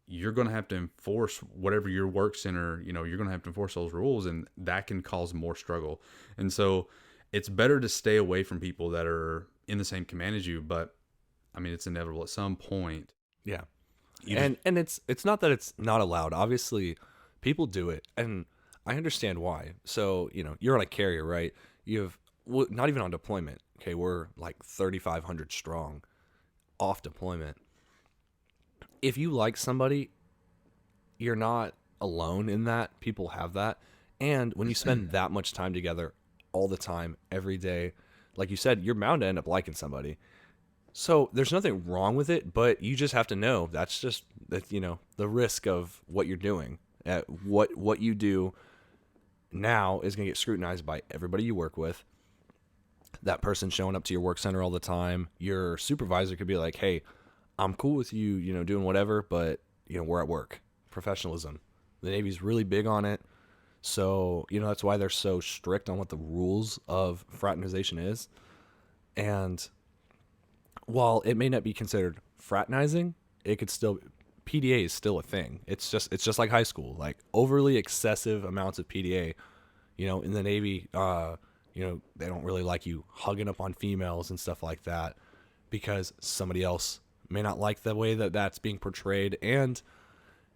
you're going to have to enforce whatever your work center, you're going to have to enforce those rules, and that can cause more struggle. And so it's better to stay away from people that are in the same command as you. But I mean, it's inevitable at some point. Yeah. You And it's not that it's not allowed. Obviously, people do it, and I understand why. So, you're on a carrier, right? You have not even on deployment. Okay, we're like 3,500 strong off deployment. If you like somebody, you're not alone in that. People have that. And when you spend that much time together all the time, every day, like you said, you're bound to end up liking somebody. So there's nothing wrong with it, but you just have to know that's just that, the risk of what you're doing. What you do now is going to get scrutinized by everybody you work with. That person showing up to your work center all the time. Your supervisor could be like, hey, I'm cool with you, doing whatever, but, we're at work. Professionalism. The Navy's really big on it. So, that's why they're so strict on what the rules of fraternization is. And while it may not be considered fraternizing, it could still, PDA is still a thing. It's just like high school, like overly excessive amounts of PDA. In the Navy, they don't really like you hugging up on females and stuff like that because somebody else may not like the way that that's being portrayed. And,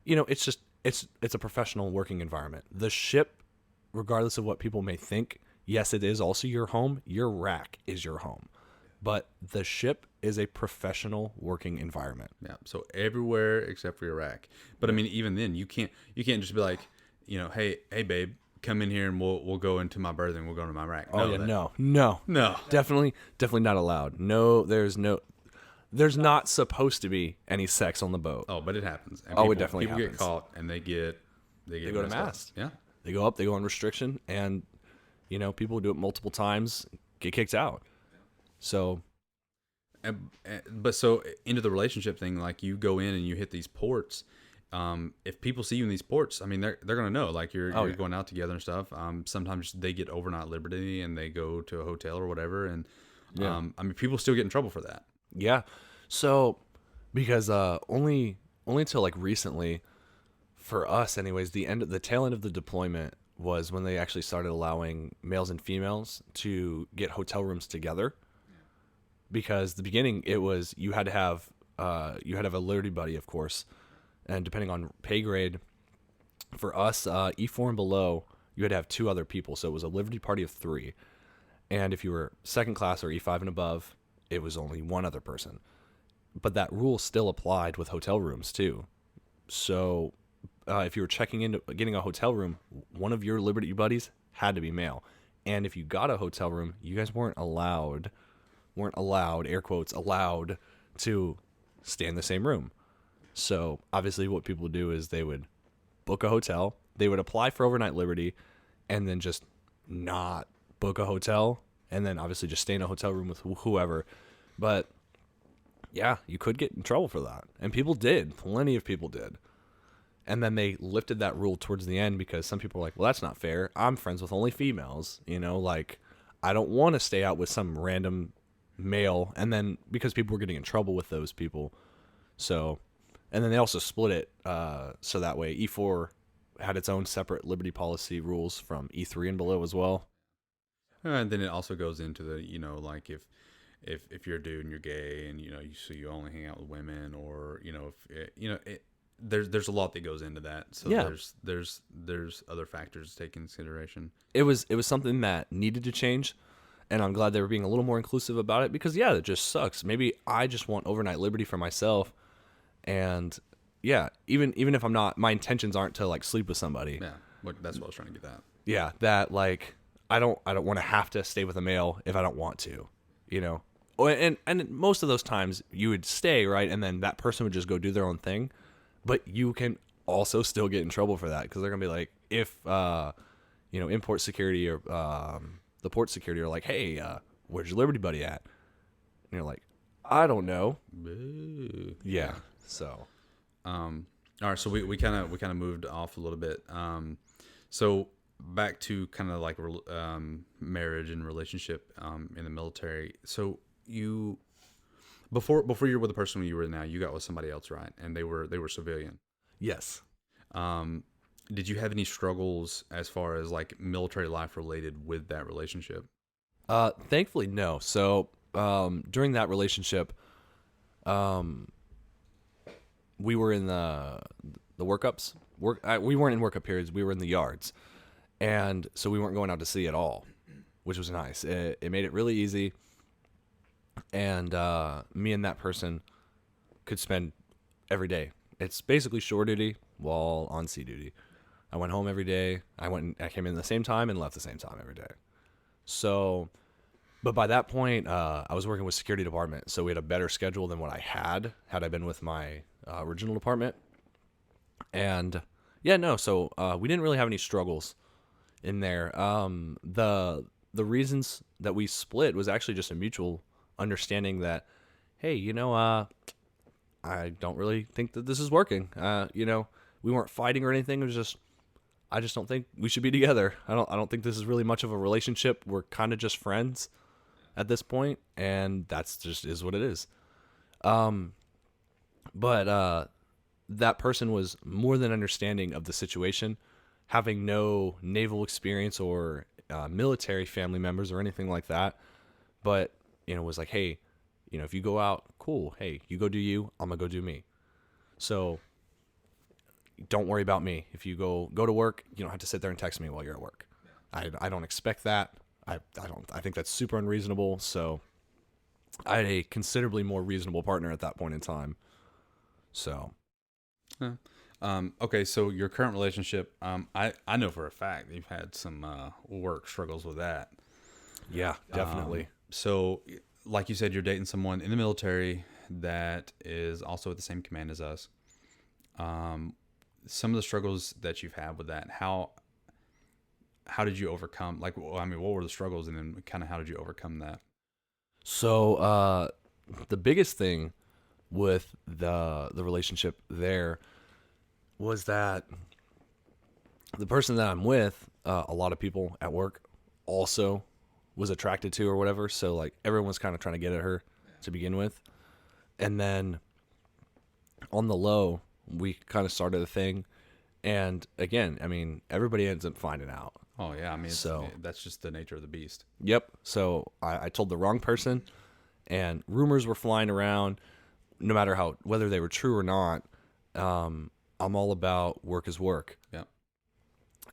it's a professional working environment. The ship, regardless of what people may think, yes, it is also your home. Your rack is your home. But the ship is a professional working environment. Yeah. So everywhere except for your rack. But I mean, even then, you can't just be like, hey, babe, come in here and we'll go into my berth and we'll go to my rack. No. Definitely not allowed. No, there's not supposed to be any sex on the boat. Oh, but it happens. And it definitely people happens. Get caught and they go to mast. Yeah. They go up, they go on restriction, and people do it multiple times, get kicked out. So, but so into the relationship thing, like you go in and you hit these ports. If people see you in these ports, I mean, they're gonna know like you're going out together and stuff. Sometimes they get overnight liberty and they go to a hotel or whatever, and I mean, people still get in trouble for that. Yeah. So, because only until like recently, for us anyways, the tail end of the deployment was when they actually started allowing males and females to get hotel rooms together. Because the beginning it was you had to have a Liberty buddy, of course, and depending on pay grade, for us E4 and below, you had to have 2 other people. So it was a Liberty party of 3, and if you were second class or E5 and above, it was only 1 other person. But that rule still applied with hotel rooms too. So if you were checking into getting a hotel room, one of your Liberty buddies had to be male, and if you got a hotel room, you guys weren't allowed, air quotes, allowed to stay in the same room. So obviously what people would do is they would book a hotel, they would apply for overnight liberty, and then just not book a hotel, and then obviously just stay in a hotel room with whoever. But yeah, you could get in trouble for that. And people did. Plenty of people did. And then they lifted that rule towards the end because some people were like, well, that's not fair. I'm friends with only females. Like, I don't want to stay out with some random male. And then because people were getting in trouble with those people. So, and then they also split it so that way E4 had its own separate Liberty policy rules from E3 and below as well. And then it also goes into the, like if you're a dude and you're gay and, you only hang out with women, or, there's a lot that goes into that. So yeah. there's other factors to take into consideration. It was something that needed to change, and I'm glad they were being a little more inclusive about it, because it just sucks. Maybe I just want overnight liberty for myself, and yeah, even if I'm not, my intentions aren't to like sleep with somebody. Yeah, that's what I was trying to get at. Yeah, that like I don't want to have to stay with a male if I don't want to, And most of those times you would stay, right, and then that person would just go do their own thing. But you can also still get in trouble for that, because they're gonna be like, if import security or the port security are like, hey, where's your Liberty buddy at? And you're like, I don't know. Boo. Yeah. So. All right, so we kind of moved off a little bit. So back to kind of like marriage and relationship in the military. So you before you were with the person you were now, you got with somebody else, right? And they were civilian. Yes. Did you have any struggles as far as like military life related with that relationship? Thankfully, no. So during that relationship, we were in the workups. We weren't in workup periods. We were in the yards, and so we weren't going out to sea at all, which was nice. It made it really easy, and me and that person could spend every day. It's basically shore duty while on sea duty. I went home every day. I came in the same time and left the same time every day. So, but by that point, I was working with security department, so we had a better schedule than what I had I been with my original department. And yeah, no, so we didn't really have any struggles in there. The reasons that we split was actually just a mutual understanding that, hey, I don't really think that this is working. We weren't fighting or anything. It was just, I just don't think we should be together. I don't think this is really much of a relationship. We're kind of just friends at this point, and that's just is what it is. But that person was more than understanding of the situation, having no naval experience or military family members or anything like that. But, was like, hey, if you go out, cool. Hey, you go do you, I'm going to go do me. So don't worry about me. If you go to work, you don't have to sit there and text me while you're at work. I don't expect that. I think that's super unreasonable. So I had a considerably more reasonable partner at that point in time. So, okay, so your current relationship, I know for a fact you've had some work struggles with that. yeah, definitely. So, like you said, you're dating someone in the military that is also at the same command as us. Some of the struggles that you've had with that, how did you overcome? Like, I mean, what were the struggles, and then kind of how did you overcome that? So, the biggest thing with the relationship there was that the person that I'm with, a lot of people at work also was attracted to or whatever. So like everyone was kind of trying to get at her to begin with. And then on the low, we kind of started a thing. And again, I mean, everybody ends up finding out. Oh yeah, I mean, So- that's just the nature of the beast. Yep. So I told the wrong person, and rumors were flying around. No matter whether they were true or not, I'm all about work is work Yeah,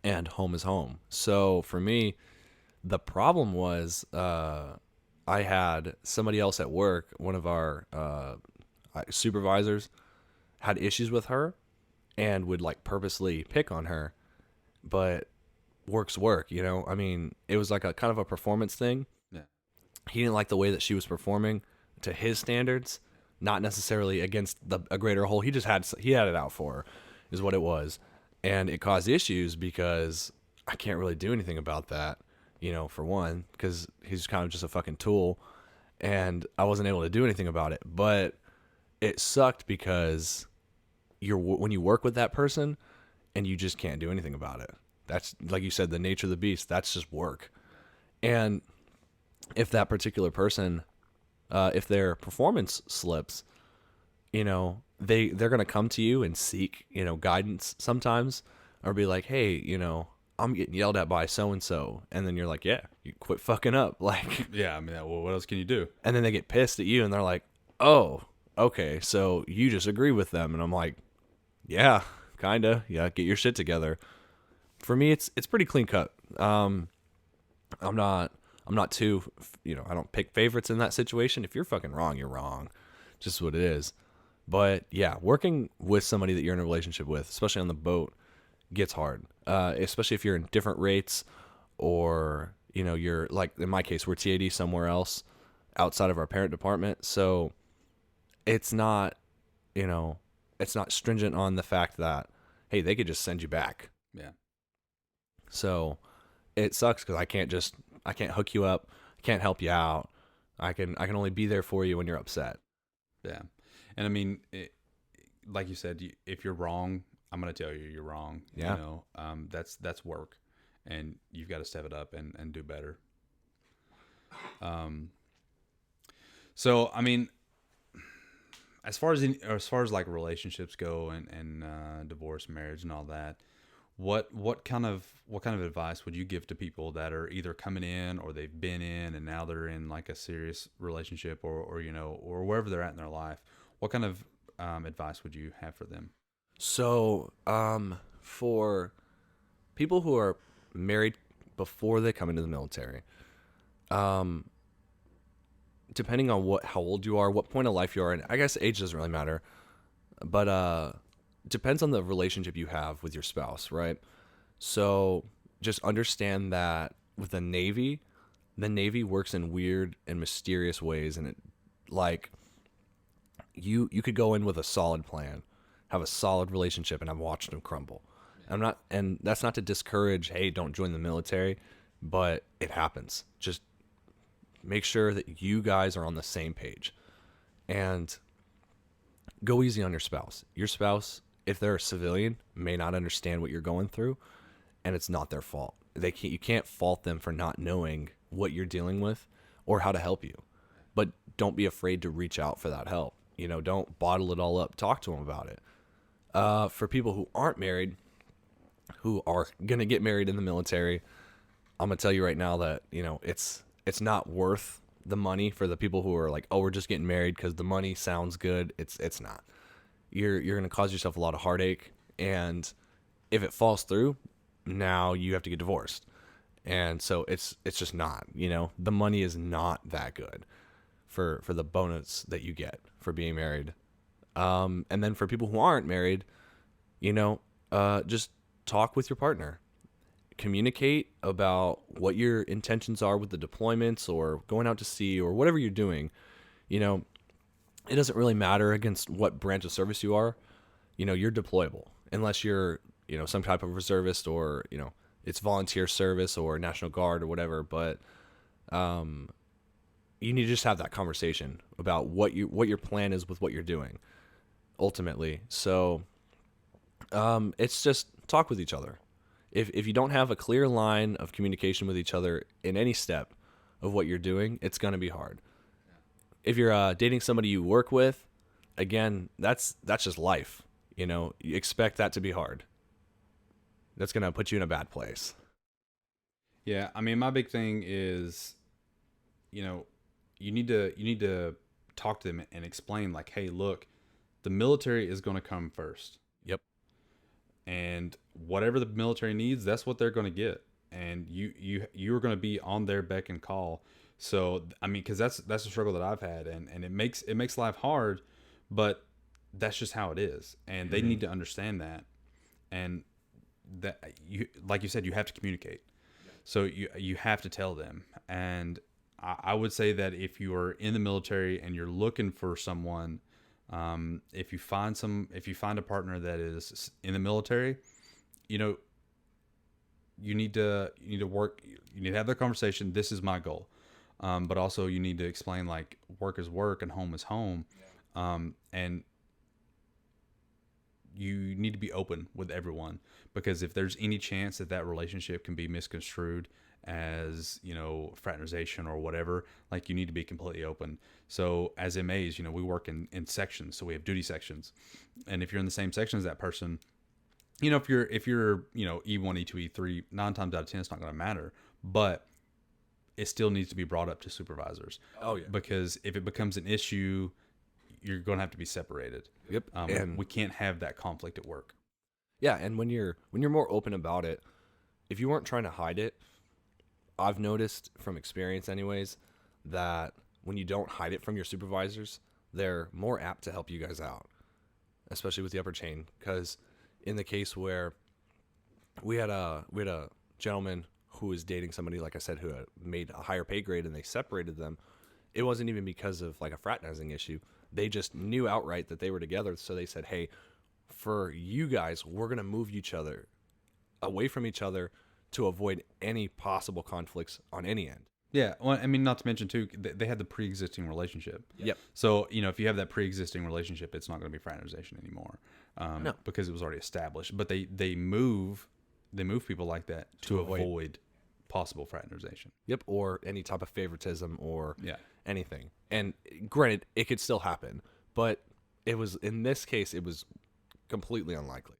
and home is home. So for me, the problem was I had somebody else at work, one of our supervisors, had issues with her and would like purposely pick on her, but work's work, I mean, it was like a kind of a performance thing. yeah, He didn't like the way that she was performing to his standards, not necessarily against a greater whole. He had it out for her, is what it was, and it caused issues because I can't really do anything about that, for one, because he's kind of just a fucking tool, and I wasn't able to do anything about it. But it sucked because when you work with that person and you just can't do anything about it. That's, like you said, the nature of the beast. That's just work. And if that particular person, if their performance slips, they're going to come to you and seek, guidance sometimes, or be like, hey, I'm getting yelled at by so-and-so. And then you're like, yeah, you quit fucking up. Like, yeah. I mean, well, what else can you do? and then they get pissed at you and they're like, oh, okay, so you just agree with them. And I'm like, yeah, kinda. Yeah, get your shit together. For me, it's pretty clean cut. I'm not too, I don't pick favorites in that situation. If you're fucking wrong, you're wrong. Just what it is. But yeah, working with somebody that you're in a relationship with, especially on the boat, gets hard. Especially if you're in different rates, or you're like, in my case, we're TAD somewhere else outside of our parent department. So it's not, it's not stringent on the fact that, hey, they could just send you back. Yeah, So it sucks because I can't hook you up, I can't help you out. I can only be there for you when you're upset. Yeah. And I mean, like you said, if you're wrong, I'm going to tell you you're wrong. Yeah. You know, that's work, and you've got to step it up and do better. Um, so I mean, as far as like relationships go and divorce, marriage, and all that, what kind of advice would you give to people that are either coming in or they've been in and now they're in like a serious relationship or you know or wherever they're at in their life? What kind of advice would you have for them? So, for people who are married before they come into the military, um, depending on how old you are, what point of life you are in, I guess age doesn't really matter, but depends on the relationship you have with your spouse, right? So just understand that with the Navy works in weird and mysterious ways, and it like you could go in with a solid plan, have a solid relationship, and I'm watching them crumble. I'm not, and that's not to discourage, hey, don't join the military, but it happens. Just make sure that you guys are on the same page, and go easy on your spouse. Your spouse, if they're a civilian, may not understand what you're going through, and it's not their fault. You can't fault them for not knowing what you're dealing with or how to help you. But don't be afraid to reach out for that help. You know, don't bottle it all up. Talk to them about it. For people who aren't married, who are gonna get married in the military, I'm gonna tell you right now that it's not worth the money for the people who are like, oh, we're just getting married because the money sounds good. It's not. You're gonna cause yourself a lot of heartache, and if it falls through, now you have to get divorced. And so it's just not, the money is not that good for the bonus that you get for being married. And then for people who aren't married, just talk with your partner, communicate about what your intentions are with the deployments or going out to sea or whatever you're doing. It doesn't really matter against what branch of service you are. You're deployable unless you're, some type of reservist or, it's volunteer service or National Guard or whatever. But you need to just have that conversation about what your plan is with what you're doing ultimately. So it's just talk with each other. If you don't have a clear line of communication with each other in any step of what you're doing, it's going to be hard. If you're dating somebody you work with, again, that's just life. You expect that to be hard. That's going to put you in a bad place. Yeah, I mean, my big thing is, you need to talk to them and explain like, hey, look, the military is going to come first. Yep. And whatever the military needs, that's what they're going to get. And you're going to be on their beck and call. So, I mean, because that's a struggle that I've had, and it makes life hard, but that's just how it is. And they need to understand that. And that like you said, you have to communicate. So you have to tell them. And I would say that if you are in the military and you're looking for someone, if you find a partner that is in the military, you need to work. You need to have that conversation. This is my goal, but also you need to explain like work is work and home is home, and you need to be open with everyone, because if there's any chance that relationship can be misconstrued as fraternization or whatever, like you need to be completely open. So as MAs, we work in sections, so we have duty sections, and if you're in the same section as that person, if you're E1, E2, E3, 9 times out of 10 it's not going to matter, but it still needs to be brought up to supervisors. Oh yeah. Because if it becomes an issue, you're going to have to be separated. Yep. And we can't have that conflict at work. Yeah, and when you're more open about it, if you weren't trying to hide it, I've noticed from experience anyways that when you don't hide it from your supervisors, they're more apt to help you guys out, especially with the upper chain. Because in the case where we had a gentleman who was dating somebody, like I said, who had made a higher pay grade, and they separated them, it wasn't even because of like a fraternizing issue. They just knew outright that they were together, so they said, hey, for you guys, we're going to move each other away from each other to avoid any possible conflicts on any end. Yeah, well, I mean, not to mention too, they had the pre-existing relationship. Yep. So if you have that pre-existing relationship, it's not going to be fraternization anymore, No. because it was already established. But they move people like that to avoid possible fraternization. Yep. Or any type of favoritism or Yeah. anything. And granted, it could still happen, but it was, in this case, it was completely unlikely.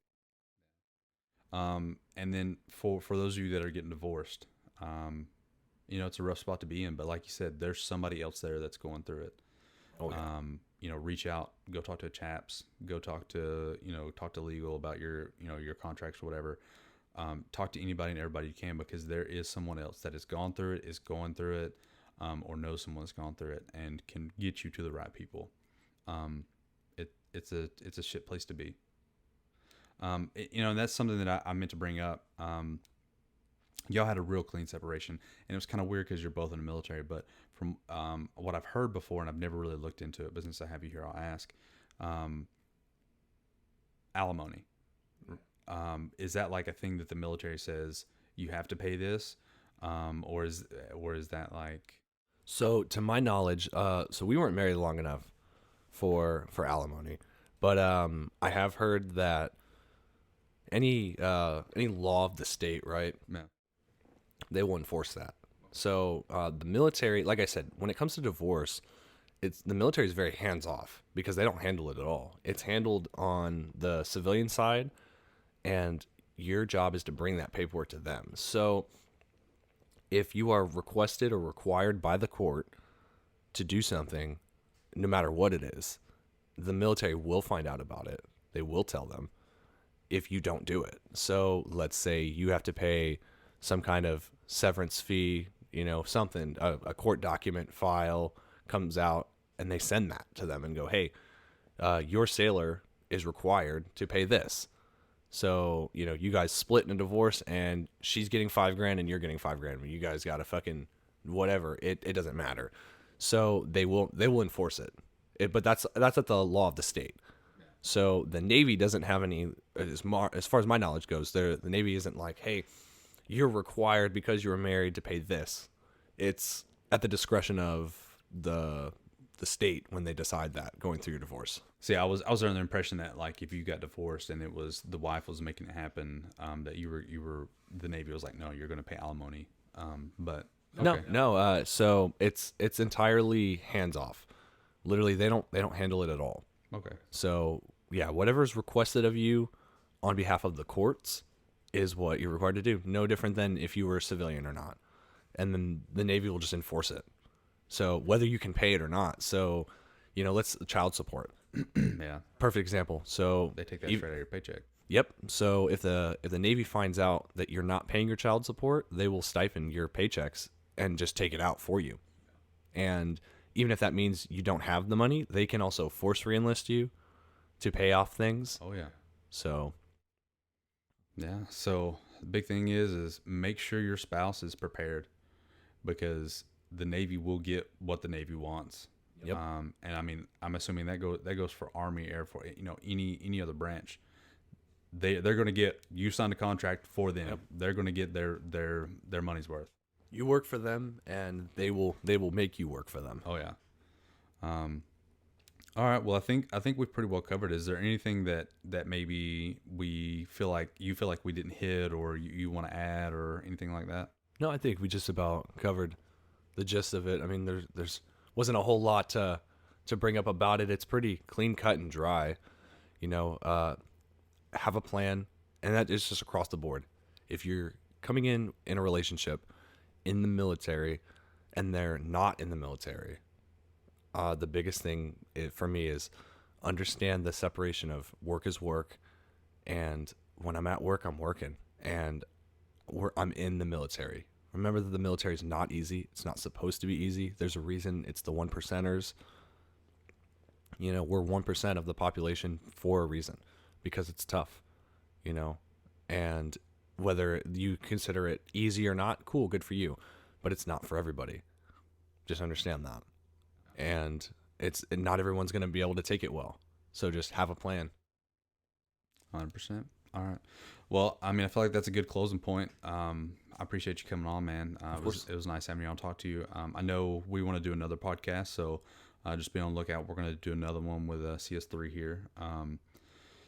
And then for those of you that are getting divorced, it's a rough spot to be in. But like you said, there's somebody else there that's going through it. Oh, yeah. Reach out, go talk to chaps, go talk to legal about your contracts or whatever. Talk to anybody and everybody you can, because there is someone else that has gone through it, is going through it, or knows someone that's gone through it and can get you to the right people. It's a shit place to be. And that's something that I meant to bring up. Y'all had a real clean separation, and it was kind of weird because you're both in the military. But from what I've heard before, and I've never really looked into it, but since I have you here, I'll ask. Alimony. Is that like a thing that the military says you have to pay this, or is that like? So to my knowledge, so we weren't married long enough for alimony, but I have heard that any law of the state, right? Yeah. They will enforce that. So the military, like I said, when it comes to divorce, the military is very hands off because they don't handle it at all. It's handled on the civilian side, and your job is to bring that paperwork to them. So if you are requested or required by the court to do something, no matter what it is, the military will find out about it. They will tell them if you don't do it. So let's say you have to pay some kind of severance fee, something, a court document file comes out, and they send that to them and go, hey, your sailor is required to pay this. So, you guys split in a divorce, and she's getting $5,000 and you're getting $5,000. You guys got to fucking whatever. It doesn't matter. So they will enforce it. But that's at the law of the state. So the Navy doesn't have any, as far as my knowledge goes, the Navy isn't like, hey, you're required because you were married to pay this. It's at the discretion of the state when they decide that, going through your divorce. See, I was under the impression that like if you got divorced and it was the wife was making it happen, that you were the Navy was like, no, you're going to pay alimony. But okay. No. So it's entirely hands off. Literally, they don't handle it at all. Okay. So yeah, whatever's requested of you on behalf of the courts is what you're required to do. No different than if you were a civilian or not. And then the Navy will just enforce it. So whether you can pay it or not. So, let's child support. Yeah. Perfect example. So They take that straight out of your paycheck. Yep. So if the Navy finds out that you're not paying your child support, they will stipend your paychecks and just take it out for you. And even if that means you don't have the money, they can also force reenlist you to pay off things. Oh yeah. So yeah. So the big thing is make sure your spouse is prepared, because the Navy will get what the Navy wants. Yep. And I mean, I'm assuming that goes for Army, Air Force, any other branch. They're going to get, you signed a contract for them. Yep. They're going to get their money's worth. You work for them, and they will make you work for them. Oh yeah. All right. Well, I think we've pretty well covered. Is there anything that maybe you feel like we didn't hit, or you want to add, or anything like that? No, I think we just about covered the gist of it. I mean, there's wasn't a whole lot to bring up about it. It's pretty clean cut and dry. Have a plan, and that is just across the board. If you're coming in a relationship in the military and they're not in the military, the biggest thing for me is understand the separation of work is work, and when I'm at work, I'm working, and I'm in the military. Remember that the military is not easy. It's not supposed to be easy. There's a reason it's the 1%ers. We're 1% of the population for a reason, because it's tough, and whether you consider it easy or not, cool, good for you, but it's not for everybody. Just understand that. And not everyone's going to be able to take it well. So just have a plan. 100%. All right. Well, I mean, I feel like that's a good closing point. I appreciate you coming on, man. It was nice having you on, talk to you. I know we want to do another podcast, so just be on the lookout. We're going to do another one with CS3 here.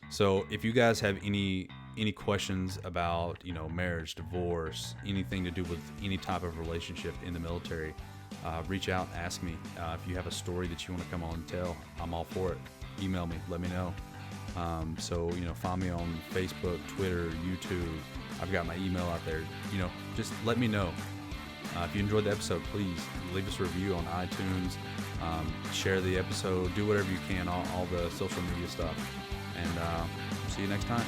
So if you guys have any questions about, you know, marriage, divorce, anything to do with any type of relationship in the military, reach out, ask me. If you have a story that you want to come on and tell, I'm all for it. Email me, let me know. So, you know, find me on Facebook, Twitter, YouTube. I've got my email out there. You know, just let me know. If you enjoyed the episode, please leave us a review on iTunes. Share the episode. Do whatever you can, all the social media stuff. And see you next time.